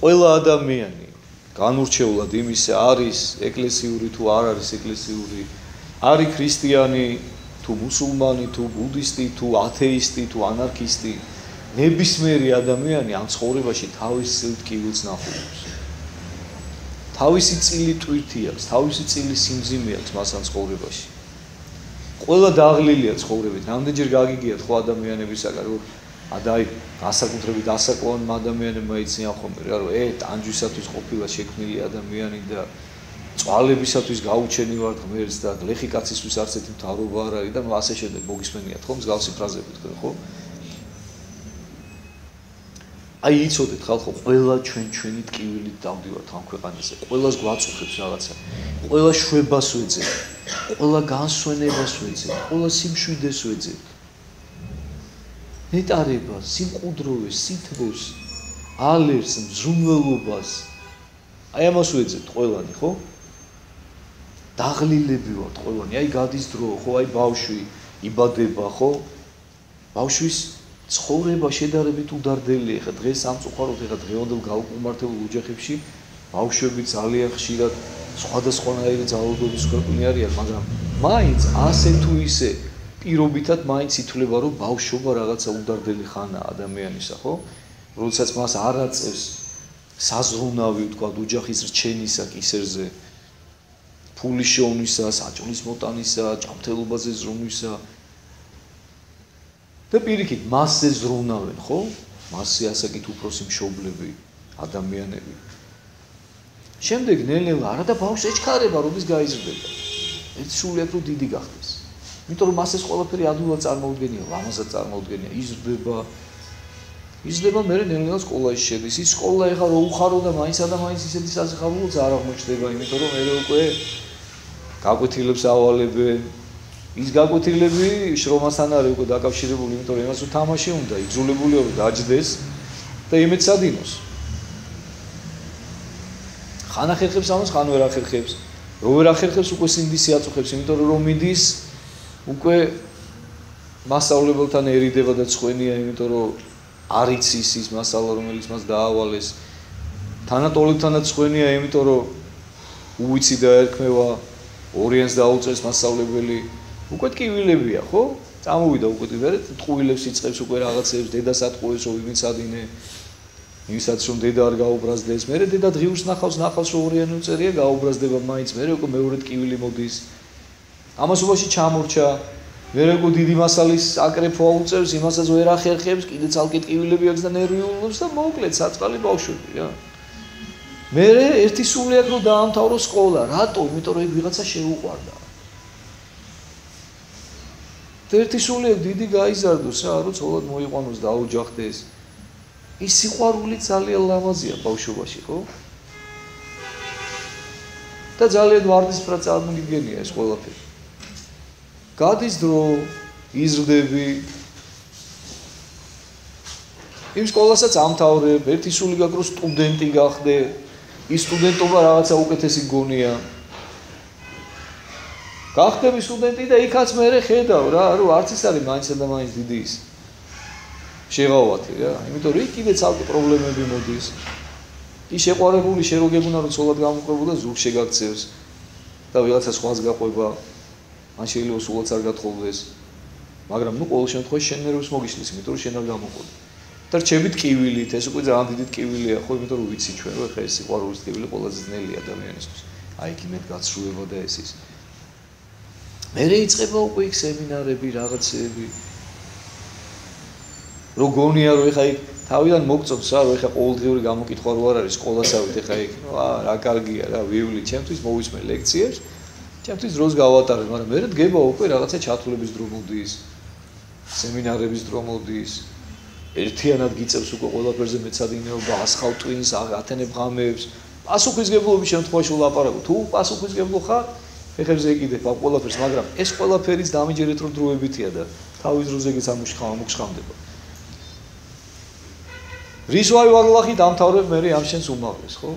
ყველა ადამიანი განურჩეულად იმისა არის ეკლესიური თუ არ არის ეკლესიური, არის ქრისტიანი თუ მუსულმანი თუ ბუდისტი თუ ათეისტი თუ ანარქისტი, ნებისმიერი ადამიანი ამ ცხოვრებაში თავის წილ ტკივილს ნახულობს. თავისი წილი ტვირთი აქვს, თავისი წილი სიმძიმე აქვს მას ამ ცხოვრებაში. ყველა დაღლილია ცხოვრებით. რამდენჯერ გაგიგიათ ხო ადამიანებისაგან რომ აი განსაკუთრებით ასაკოვან ადამიანებმა იციან ხოლმე რა რომ ტანჯვისათვის ყოფილა შექმნილი ადამიანი და წვალებისათვის გაუჩენი ვარ ღმერთს და ლეხი კაცისთვის არც ერთი მთავრობა არ არის და ასე შემდეგ მოგისმენიათ ხო მსგავსი ფრაზები თქვენ ხო? აი იცოდეთ ხალხო ყველა ჩვენი ტკივილით დავდივართ ამ ქვეყანაზე ყველას გვაწუხებს რაღაცა ყველა შვებას ვეძებთ ყველა განსვენებას ვეძებთ ყველა სიმშვიდეს ვეძებთ ნეტარებას სიმყუდროვეს სითბოს ალერს მზრუნველობას აი ამას ვეძებთ ყველანი ხო დაღლილები ვართ ყველანი აი გადის დრო ხო აი ბავშვი იბადება ხო ბავშვის ცხოვრება შედარებით უდარდელია ხა დღეს სამწუხაროდ ხა დღევანდელ გაუკმარტებულ ოჯახებში ბავშვები ძალიან ხშირად სხვადასხვანაირი ძალადობის ქვეყნი არიან მაგრამ მაინც ასე თუ ისე პირობითად მაინც ითვლება რომ ბავშვობა რაღაცა უდარდელი ხანაა ადამიანისა ხო როდესაც მას არ აწევს საზრუნავი თქვა ოჯახის რჩენისა კისერზე ფულის შეუნისა საჭმლის მოტანისა ჭამთელობაზე ზრუნვისა და პირიქით მასზე ზრუნავენ ხო? მასზე ასაკით უფროსი მშობლები, ადამიანები. შემდეგ ნელ-ნელა არა და ბავშვს ეჩქარება, როდის გაიზრდება. ერთ სულიად რო დიდი გახდეს. იმიტომ რომ მას ეს ყველაფერი ადვილად წარმოუდგენია, ლამაზად წარმოუდგენია, იზრდება, მერე ნელ-ნელა სკოლაში შედის. ის სკოლა ეხლა რო უხარო და მაინცა და მაინც ისეთი სასიხარულოც არ აღმოჩნდება, იმიტომ რომ მერე უკვე გაკვეთილებს ავალებენ ის გაკვეთილები შრომასთან არის უკვე დაკავშირებული, იმიტომ რომ იმას უთამაში უნდა, იძულებული რომ დაჯდეს და იმედს ადინოს. ხან ახერხებს ამას, ხან ვერ ახერხებს. რო ვერ ახერხებს, უკვე სინდისი აწუხებს, იმიტომ რომ მიდის უკვე მასწავლებელთანერიდება და წვენია, იმიტომ რომ არ იცის ის მასალა, რომელიც მას დაავალეს. თანატოლებთანაც წვენია, იმიტომ რომ უიცი და ერქმევა, ორიანს დაუწევს მასწავლებელი. უკვე ტკივილებია, ხო? წამოვიდა უკვე ტყუილებს იწყებს უკვე რაღაცებს, დედას ატყუებს, რომ იმის ადინე. იმისაც რომ დედა არ გაუბრაზდეს, მერე დედა დღიურს ნახავს რომ ორიანი უწერია, გაუბრაზდება მაინც, მერე უკვე მეორე ტკივილი მოდის. ამასობაში ჩამორჩა, მერე უკვე დიდი მასალის აკრეფო აუწევს, იმასაც ვერ ახერხებს, კიდე ცალკე ტკივილები აქვს და ნერვიულობს და მოკლედ საწყალი ბავშვები რა. მერე ერთი სულიად რომ დაამთავროს სკოლა, რატო? იმიტომ რომ ვიღაცა შეუყვარდა. ერთი სულიად დიდი გაიზარდოს რა, რომ ცოლად მოიყვანოს და აუჯახდეს. ის სიყვარული ძალიან ლამაზია ბავშვობაში, ხო? და ძალიან ვარდისფრად წარმოგიდგენია ეს ყველაფერი. გადის დრო, იზრდები. იმ სკოლასაც ამთავრებ, ერთი სული გაქვს სტუდენტი გახდე. ის სტუდენტობა რაღაცა უკეთესი გონია. გახდები სტუდენტი და იქაც მერე ხედავ რა, რომ არც ის არის მაინცა და მაინც დიდი ის. შეღავათი რა, იმიტომ რომ იქ კიდე ცალკე პრობლემები მოდის. ის შეყვარებული შეროგებუნა რომ ცოლად გამოყვებოდა ზურგ შეგაქცევს და ვიღაცა სხვას გაყვება. მან შეიძლება სულაც არ გათხოვდეს. მაგრამ ნუ ყოველ შემთხვევაში შენ ნერვებს მოგიშლის, იმიტომ რომ შენ არ გამოყვები. და რჩები ტკივილით, ეს უკვე ძალიან დიდი ტკივილია, ხო, იმიტომ რომ ვიცი ჩვენ რომ ეხლა ეს სიყვარულის ტკივილი ყველაზე ძნელი ადამიანისთვის. აი იქ იმედ გაცრუება და ეს ის. მერე იწყება უკვე იქ სემინარები, რაღაცეები. რო გონია რომ ეხა იქ თავიდან მოგწონს რა, რომ ეხა ყოველდღიური გამოკითხვა რო არ არის სკოლასავით ეხა იქ, რა კარგია რა, ვივლი, ჩემთვის მოვისმე ლექციებს, ჩემთვის დროს გავატარებ, მაგრამ მერე დგება უკვე რაღაცა ჩათვლების დრო მოდის, სემინარების დრო მოდის. ერთიანად გიწევს უკვე ყველაფერზე მეცადინეობა, ასხავ ტვინს, ათენებ ღამეებს, პასუხისგებლობის შემთხვევაში ვლაპარაკო. თუ პასუხისგებლო ხარ, ფეხებზე ეკიდებ ამ ყველაფერს, მაგრამ ეს ყველაფერიც დამიჯერეთ რომ დროებითია და თავის დროზეგეც ამოგშხამდება. რის ვარლახით ამთავრებ მერე ამ შენს უმაღლეს, ხო?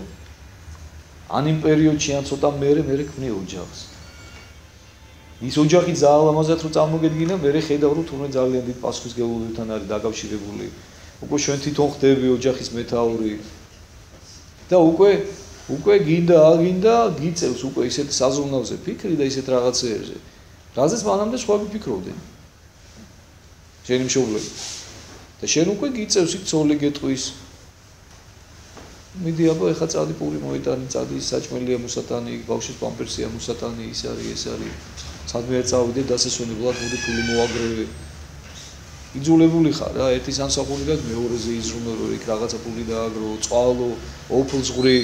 ან იმ პერიოდში ან ცოტა მერე ქმნი ოჯახს. ის ოჯახი ძალიან ლამაზად რო წარმოგედგინა, მერე ხედავ რომ თურმე ძალიან დიდ პასუხისგებლობებთან არის დაკავშირებული. უკვე ჩვენ თვითონ ხდები ოჯახის მეთაური და უკვე გინდა აგინდა გიწევს უკვე ისეთ საზრუნავზე ფიქრი და ისეთ რაღაცეებზე. რაზეც მანამდე სხვები ფიქრობდნენ. შენი მშობლები. და შენ უკვე გიწევს იქ ცოლი გეტყვის. მიდი აბა ეხა წადი პური მოიტანი, წადი საჭმელია მუსატანი, ბავშვის პამპერსია მუსატანი, ის არის. ხადმე არ წავიდე დასასვენებლად მოდი ფული მოაგროვე. იძულებული ხარ რა, ერთი სამსახური გაქვს, მეორეზე იზრუნო, რომ იქ რაღაცა ფული დააგრო, წყალო, ოფლს ღრი.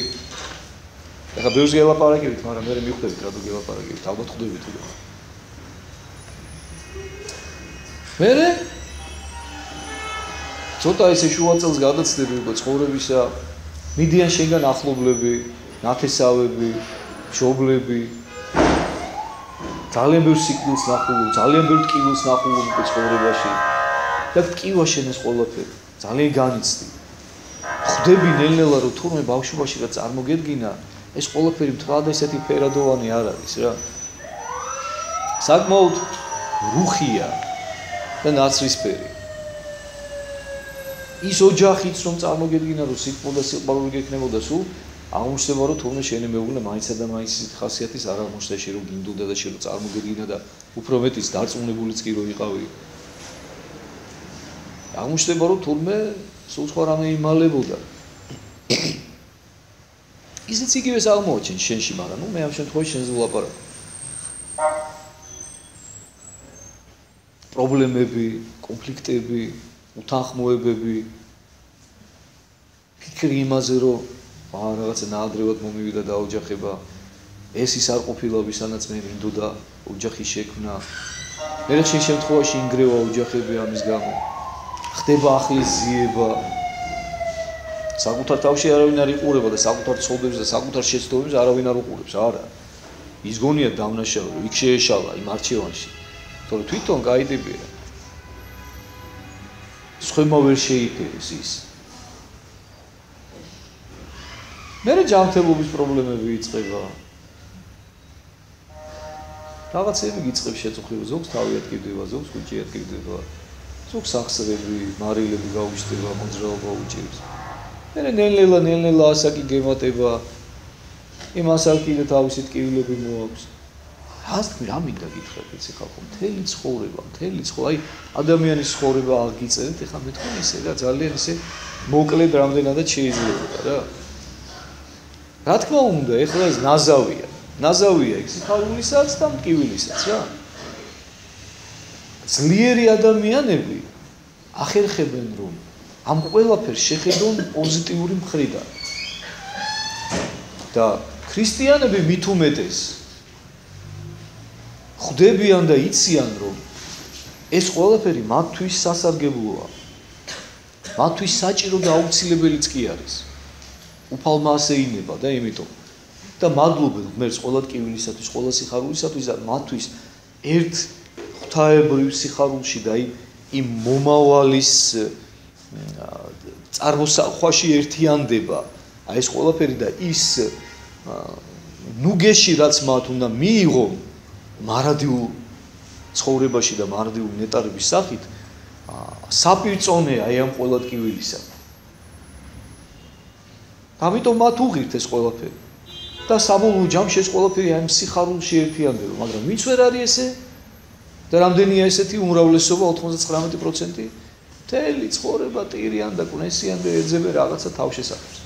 ეხლა ბევრს გელაპარაკებით, მაგრამ მე მივხვდებით რა თუ გელაპარაკებით, ალბათ ხვდებით უკვე. მერე ცოტა ესე შუა წელს გადაცდები უკვე ცხოვრებისა, მიდიან შენგან ახლობლები, ნათესავები, მშობლები. ძალიან ბევრ სიკვდილს ნახულობ, ძალიან ბევრ ტკივილს ნახულობ უკვე ცხოვრებაში. და ტკივა შენ ეს ყველაფერი, ძალიან განიცდი. ხვდები ნელ-ნელა რომ თურმე ბავშვობაში რა წარმოგედგინა, ეს ყველაფერი მთლად ესეთი ფერადოვანი არ არის რა. საკმაოდ რუხია და ნაცრისფერი. ის ოჯახიც რომ წარმოგედგინა რომ სიტყვა და სიყვარული გექნებოდა სულ აღმოჩნდება რომ თურმე შენი მეუღლე მაინცსა და მაინც ისეთი ხასიათის არ აღმოჩნდა შე რომ გინდოდა და შე რომ წარმოგედგინა და უფრო მეტიც დარწმუნებულიც კი რო იყავი. აღმოჩნდება რომ თურმე სულ სხვა რამე იმალებოდა. ისიც იგივეს აღმოაჩენს შენში, მაგრამ ნუ მე ამ შემთხვევაში შენზე ვლაპარაკ. პრობლემები, კონფლიქტები, უთანხმოებები, ფიქრი იმაზე რომ რაღაცა ნაადრევად მომივიდა დაოჯახება, ეს ის არ ყოფილა ვისანაც მე მინდოდა ოჯახის შექმნა. მე შენ შემთხვევაში ინგრევა ოჯახები ამის გამო. ხდება ახლის ზიება. საკუთარ თავში არავინ არ იყურება და საკუთარ ცოდებს და საკუთარ შეცდომებს არავინ არ უყურებს, არა. ის გონია დამნაშავე, რომ იქ შეეშალა იმ არჩევანში. თორე თვითონ გაიდებია. სხვამა ვერ შეიფერეს ის. მერე ჯანმრთელობის პრობლემები იწყება. რაღაცები გიწყებს შეწუხება, ზოგს თავი ატკივდება, ზოგს კუჭი ატკივდება. ზოგს სახსრები, მარილები გაუჩნდება, მოძრაობა უჭირს. მერე ნელ-ნელა ასაკი გემატება. იმ ასაკიდან თავისი ტკივილები მოაქვს. რა მინდა გითხრათ იცი ხალხო, მთელი ცხოვრება, აი ადამიანის ცხოვრება აღიწერეთ, ეხლა მე თქვენ ისე რა ძალიან ისე მოკლედ რამდენადაც შეიძლება რა. რა თქმა უნდა, ეხლა ეს ნაზავია იქ სიხარულისაც და მტკივილისაც რა. ძლიერი ადამიანები ახერხებენ რომ ამ ყველაფერს შეხედონ პოზიტიური მხრიდან. და ქრისტიანები მით უმეტეს ხვდებიან და იციან რომ ეს ყველაფერი მათთვის სასარგებლოა. მათთვის საჭირო და აუცილებელიც კი არის. უფალმა ასე ინება და იმიტომ და მადლობენ ღმერთს ყველა ტკივილისათვის, ყველა სიხარულისათვის და მათთვის ერთ ღვთაებრივ სიხარულში და იმ მომავალის წარმოსახვაში ერთიანდება. აი ეს ყველაფერი და ის ნუგეში რაც მათ უნდა მიიღონ მარადიულ ცხოვრებაში და მარადიულ ნეტარების სახით საპირწონეა აი ამ ყველა ტკივილისა. ამიტომ მათ უღირთ ეს ყველაფერი. და საბოლოო ჯამში ეს ყველაფერი აი ამ სიხარულში ერთიანდება, მაგრამ ვინც ვერ არის ესე და რამდენია ესეთი უმრავლესობა 99%? მთელი ცხოვრება ტირიან და კვნესიან და ეძებენ რაღაცა თავშესაფრს.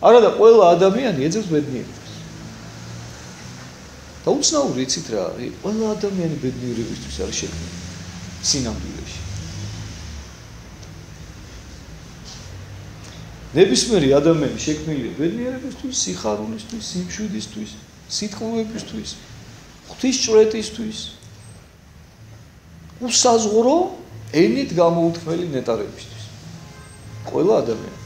არა და ყველა ადამიანი ეძებს ბედნიერებას. და უცნაური იცით რა, ყველა ადამიანი ბედნიერებისთვის არის შექმნილი სინამდვილეში. ნებისმიერი ადამიანი შექმნილია ბედნიერებისთვის, სიხარულისთვის, სიმშვიდისთვის, სიტყვებისთვის, ღვთისჭვრეტისთვის, უსაზღვრო ენით გამოუთქმელი ნეტარებისთვის. ყველა ადამიანი.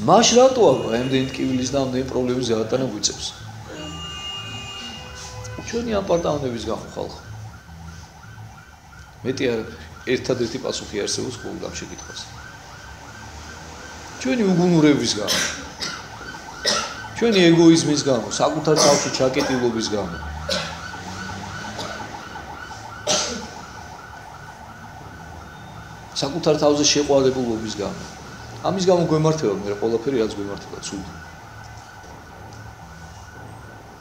მაშ რატო აქვს ამდენი ტკივილის და ამდენი პრობლემის გაატანა გვიწევს? ჩვენი აპარტამენტების გამო ხალხო. მეტი არაფერი. ერთადერთი პასუხი არსებობს ყოველ ამ შეკითხვას. ჩვენი უგუნურების გამო. ჩვენი ეგოიზმის გამო, საკუთარ თავში ჩაკეტილობის გამო. საკუთარ თავზე შეყვარებულობის გამო. ამის გამო გვემართება მე ყველაფერი რაც გვემართება ცუდი.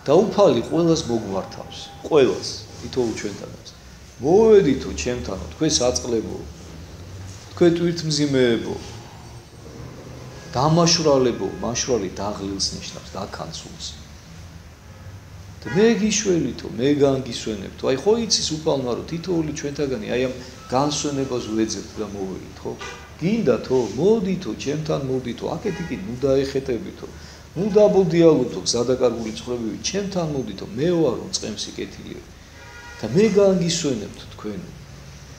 დაუფალი ყველას მოგმართავს, ყველას, თითოეულ ჩვენთანაც. მოვედითო ჩემთანო, თქვენ საწყლებო, თქვენ ტვირთმზიმეებო, დამაშვრალებო, მაშვრალი დაღლილს ნიშნავს, დაქანცულს. მე გიშველითო, მე განგისვენებთო. აი ხო იცის უფალმა რომ თითოეული ჩვენთაგანი აი ამ განსვენებას ვეძებთ და მოველით, ხო? გინდათო, მოდითო, ჩემთან მოდითო, აქეთ-იქით ნუ დაეხეტებითო. ნუ დაბოდიალობთო, გზადაკარგული ცხოვრებივით, ჩემთან მოდითო, მე ვარო წყემსი კეთილი. და მე განგისვენებთ თქვენ.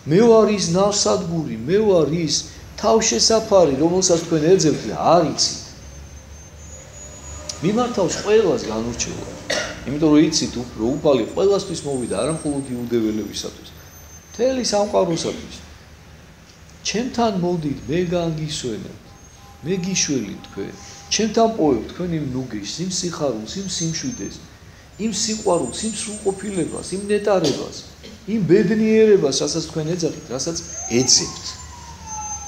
მე ვარ ის ნავსადგური, მე ვარ ის თავშესაფარი, რომელსაც თქვენ ეძებთ და არ იცით. მიმართავს ყველას განურჩევა. იმიტომ რომ იცით რომ უფალი ყველასთვის მოვიდა, არა მხოლოდ იუდეველებისათვის. მთელი სამყაროსათვის. ჩემთან მოდით, მე განგისვენებთ. მე გიშველით თქვენ. ჩემთან პოევთ თქვენ იმ ნუგეშს, იმ სიხარულს, იმ სიმშვიდეს, იმ სიყვარულს, იმ სრულყოფილებას, იმ ნეტარებას, იმ ბედნიერებას, რასაც თქვენ ეძახით, რასაც ეძებთ.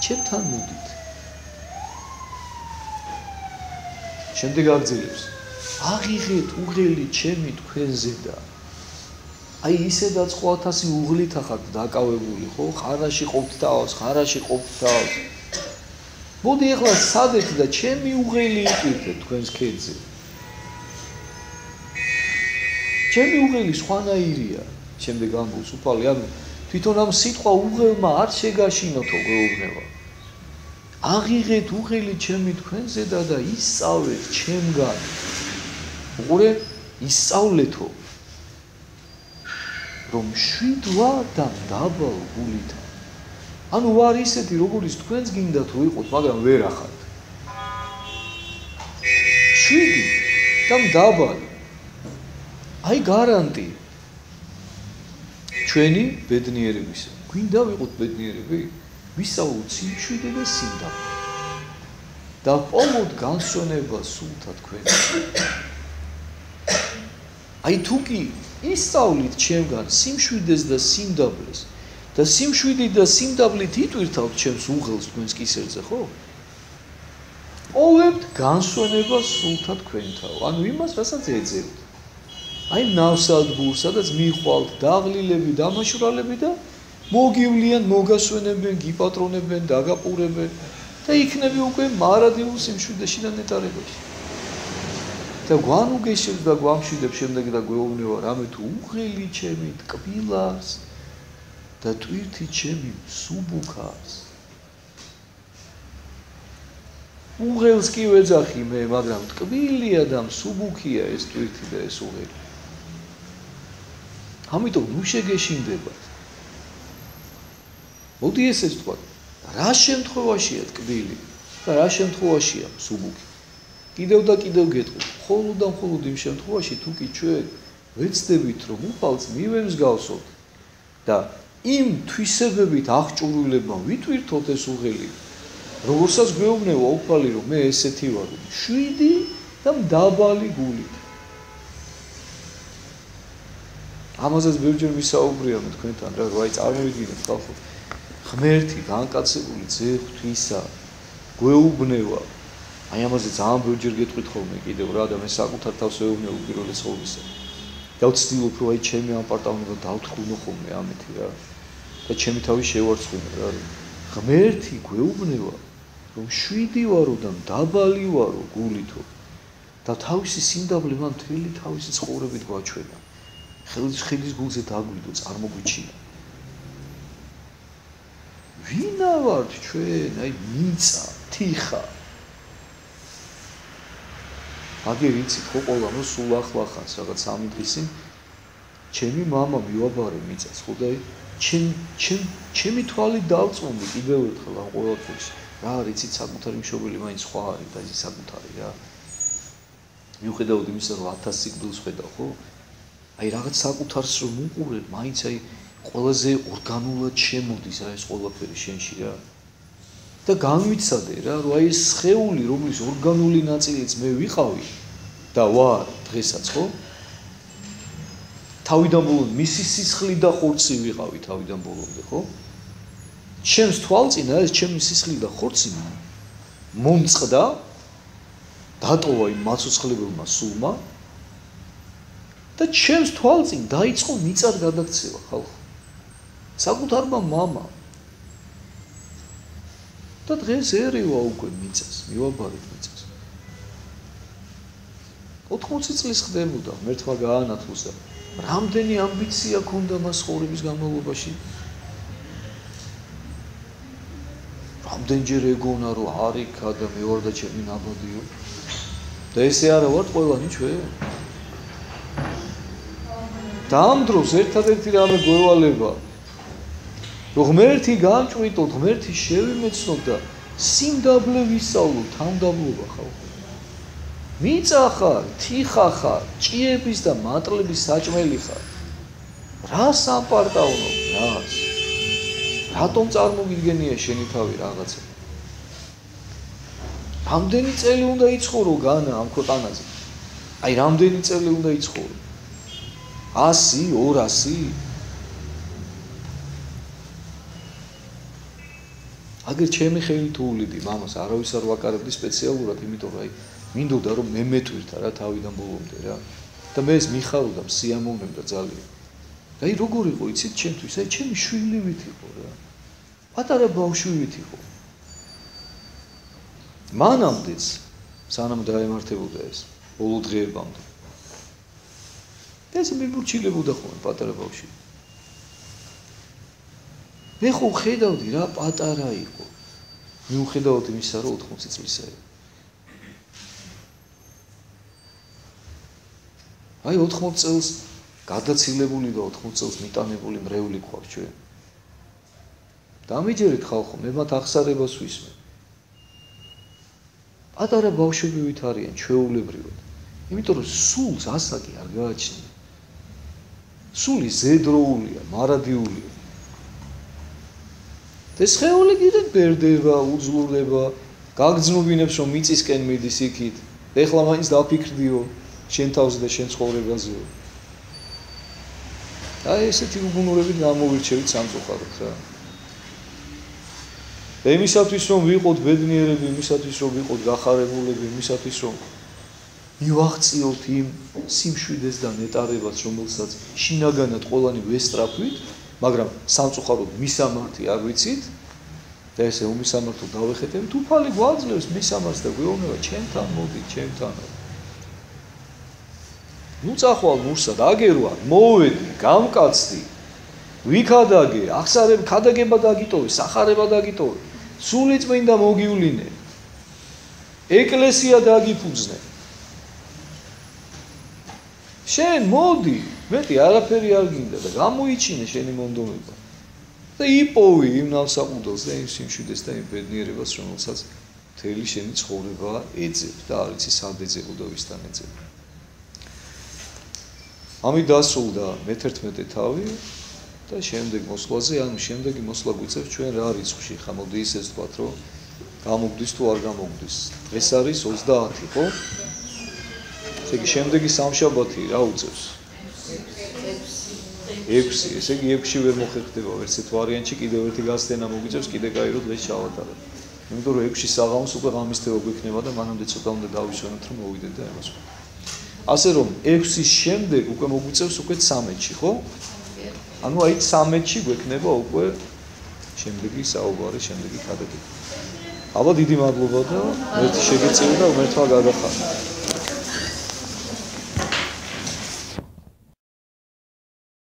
ჩემთან მოდით. შემდეგ აგრძელებს. აღიღეთ უღელი ჩემი თქვენზე და აი ისედაც ხო 1000 უღლით ახლა დაკავებული ხო? ხარაში ყოფთ თავს, ხარაში ყოფთ თავს. მოდი ახლა სადეთ და ჩემი უღელი იყირდეთ თქვენს ქედზე. ჩემი უღელი სხვანაირია. შემდეგ ამბობს უფალი, ანუ თვითონ ამ სიტყვა უღელმა არ შეგაშინოთო გვეუბნება. აღიღეთ უღელი ჩემი თქვენზე და ისწავლეთ ჩემგან. უყურე, ისწავლეთო რომ შვიდ ვარ და დაბალ გულით. ანუ ვარ ისეთი, როგორიც თქვენს გინდათ რომ იყოთ, მაგრამ ვერ ახართ. შვიდი და დაბალი. აი გარანტი ჩვენი ბედნიერებისა. გვინდა ვიყოთ ბედნიერები? ვისწავლოთ სიმშვიდე და სიმდაბლე. და პოვოთ განსვენება სულთა თქვენ. აი თუ კი ისწავლით ჩემგან სიმშვიდეს და სიმდაბლეს და სიმშვიდით და სიმდაბლით იტვირთავთ ჩემს უღელს თქვენს კისერზე, ხო? პოვებთ განსვენებას სულთა თქვენთაო. ანუ იმას, რასაც ეძებთ. აი ნავსადგურს, სადაც მიხვალთ დაღლილები, დამაშვრალები და მოგივლიან, მოგასვენებენ, გიპატრონებენ, დაგაყურებენ და იქნები უკვე მარადიულ სიმშვიდეში და ნეტარებაში. და გვანუგეშებს და გვამშვიდებს შემდეგ და გვეუბნება რამე თუ უღელი ჩემი ტკბილას და ტვირთი ჩემი სუბუქას. უღელს კი ვეძახი მე, მაგრამ ტკბილია და სუბუქია ეს ტვირთი და ეს უღელი. ამიტომ ნუ შეგეშინდებათ. მოდი ესეც თქვა, რა შემთხვევაშია ტკბილი და რა შემთხვევაშია სუბუქი. კიდევ და კიდევ გეტყვით, მხოლოდ და მხოლოდ იმ შემთხვევაში თუ კი ჩვენ ვეცდებით რომ უფალს მივემსგავსოთ და იმ თვისებებით აღჭურვილებმა ვიტვირთოთ ეს უღელი, როგორცაც გვეუბნება უფალი რომ მე ესეთი ვარ, შვიდი და დაბალი გულით. ამაზეც ბევრჯერ ვისაუბრია მე თქვენთან რა, აი წარმოვიდგინეთ ხალხო. ღმერთი განკაცებული ძე ღვთისა გვეუბნება. აი ამაზე ძალიან ბევრჯერ გეტყვით ხოლმე კიდევ რა და მე საკუთარ თავს ვეუბნებ უპირველეს ყოვლისა. და ვცდილობ რომ აი ჩემი ამ პარტავნება დავთხოვნო ხოლმე ამეთი რა. და ჩემი თავი შევარცხვნო რა. ღმერთი გვეუბნება რომ შვიდი ვარო და დაბალი ვარო გულითო და თავისი სიმდაბლე მან მთელი თავისი ცხოვრებით გვაჩვენა. ხელის გულზე დაგვიდო წარმოგვიჩინა. ვინა ვართ ჩვენ, აი მიწა, თიხა. აგერ იცით ხო ყველა რომ სულ ახლახანს რაღაც 3 დღის წინ ჩემი мама მივაბარე მიწას, ხო და ჩემი თვალი დავწუნდი კიდევ ერთხელ ამ ყველაფერს. რა არიცით საკუთარი მშობელი მაინც სხვა არის და ის საკუთარი რა. მიუხედავად იმისა რომ 1000 სიკვდილს ხედავ, ხო? აი რაღაც საკუთარს რომ უყურებ, მაინც აი ყველაზე ორგანულად შემოდის რა ეს ყველაფერი შენში რა. და განვიცადე რა, რომ აი ეს სხეული, რომლის ორგანული ნაწილიც მე ვიყავი და ვარ დღესაც, ხო? თავიდან ბოლომდე მისი სისხლი და ხორცი ვიყავი თავიდან ბოლომდე, ხო? ჩემს თვალწინა ეს ჩემი სისხლი და ხორცი მომწყდა, დატოვა იმ მაცოცხლებელმა სულმა და ჩემს თვალწინ დაიწყო მიწად გადაქცევა, ხალხო. საკუთარმა мама. და დღეს ერევა უკვე მიწას, მივაბარეთ მიწას. 80 წლის ხდებოდა, მერთმა გაანათლუσα. რამდენი ამბიცია ქონდა მას ცხოვრების განმავლობაში? რამდენჯერ ეგონა რომ არ იქა და მე ვარ და ჩემი ნაბოდიო. და ესე არა ვართ ყველანი ჩვენ? და ამ დროს ერთადერთი რამე გვევალება რომ ღმერთი გამჭვირთოთ, ღმერთი შევიმეცნოთ და სიმდაბლე ვისწავლოთ, თამდაბლობა ხალხო. მიწა ხარ, თიხა ხარ, ჭიების და მატლების საჭმელი ხარ. რას ამპარტავნო? რას? რატომ წარმოგიდგენია შენი თავი რაღაცა? რამდენი წელი უნდა იცხოვრო განა ამ ქვეყანაზე? აი რამდენი წელი უნდა იცხოვრო? 100, 200? აგერ ჩემი ხელით უვლიდი მამას, არავის არ ვაკარებდი სპეციალურად, იმიტომ რომ აი მინდოდა რომ მე მეთვირთა რა თავიდან ბოლომდე რა. და მე ეს მიხარობდა, სიამოვნებდა ძალიან. და აი როგორ იყო იცით ჩემთვის? აი ჩემი შვილივით იყო რა. პატარა ბავშვივით იყო. მანამდეც სანამ დაემართებოდა ეს ბოლო დღეებამდე. ეს მიმურჩილებოდა ხოლმე პატარა ბავშვი. მე ხო ხედავდი რა პატარა იყო. მიუხედავად იმისა რომ 80 წლისა იყო. აი 80 წელს გადაცილებული და 80 წელს მიტანებული მრევლი გვაქვს ჩვენ. დამიჯერეთ ხალხო, მე მათ აღსარებას ვისმენ. პატარა ბავშვები ვით არიან ჩვეულებრივად. იმიტომ რომ სულს ასაკი არ გააჩნია. სული ზედროულია, მარადიულია. ეს ხეული კიდევ ბერდება, უძლურდება, გაგძნობინებს რომ მიწისკენ მიდის იქით. ეხლა მაინც დაფიქრდიო შენ თავზე და შენ ცხოვრებაზეო. აი ესეთი უგუნურებით გამოვირჩევით სამწუხაროდ რა. და იმისათვის რომ ვიყოთ ბედნიერები, იმისათვის რომ ვიყოთ გახარებულები, იმისათვის რომ მივაღწიოთ იმ სიმშვიდეს და ნეტარებას, რომელსაც შინაგანად ყველანი ვესწრაფვით, მაგრამ სამწუხაროდ მისამართი არ ვიცით და ესე უმისამართო დავეხეთებით, უფალი გვაძლევს მისამართს და გვეუბნება ჩემთან მოდი, ჩემთან. ნუ წახვალ მურსად, აგერვა, მოვედი, გამკაცდი, ვიქადაგე, ახსარებ, ქადაგება დაგიტოვე, სახარება დაგიტოვე, სული წმინდა მოგივლინე, ეკლესია დაგიფუძნე. შენ მოდი, მეტი არაფერი არ გინდა და გამოიჩინე შენი მონდომება. და იპოვი იმ ნავსაყუდელს და იმ სიმშვიდეს და იმ ბედნიერებას, რომელსაც მთელი შენი ცხოვრება ეძებ და არ იცი სად ეძებო და ვისთან ეძებო. ამით დასრულდა მე-11 თავი და შემდეგ მოსვლაზე, ანუ შემდეგი მოსვლა გვიწევს ჩვენ რა რიცხვში, ხა მოდი ისე ვთქვათ, რომ გამოგდის თუ არ გამოგდის. დღეს არის 30, ხო? ესე იგი შემდეგი სამშაბათი რა უწევს? 6, ესე იგი 6-ში ვერ მოხერხდება ვერც ერთ ვარიანტში, კიდევ ერთი გასცენა მოგვიწევს, კიდე გაირო დღეს ჩავატარებ. იმიტომ რომ 6-ში საღამოს უკვე ღამისთევა გვექნება და მანამდე ცოტა უნდა დავიშვენოთ, რომ მოვიდეთ და ამას. ასე რომ 6-ის შემდეგ უკვე მოგვიწევს უკვე 13-ში, ხო? ანუ აი 13-ში გვექნება უკვე შემდეგი საუბარი, შემდეგი ქადაგება. აბა დიდი მადლობა და ერთი შეგეწიო და ღმერთმა გადახარდა.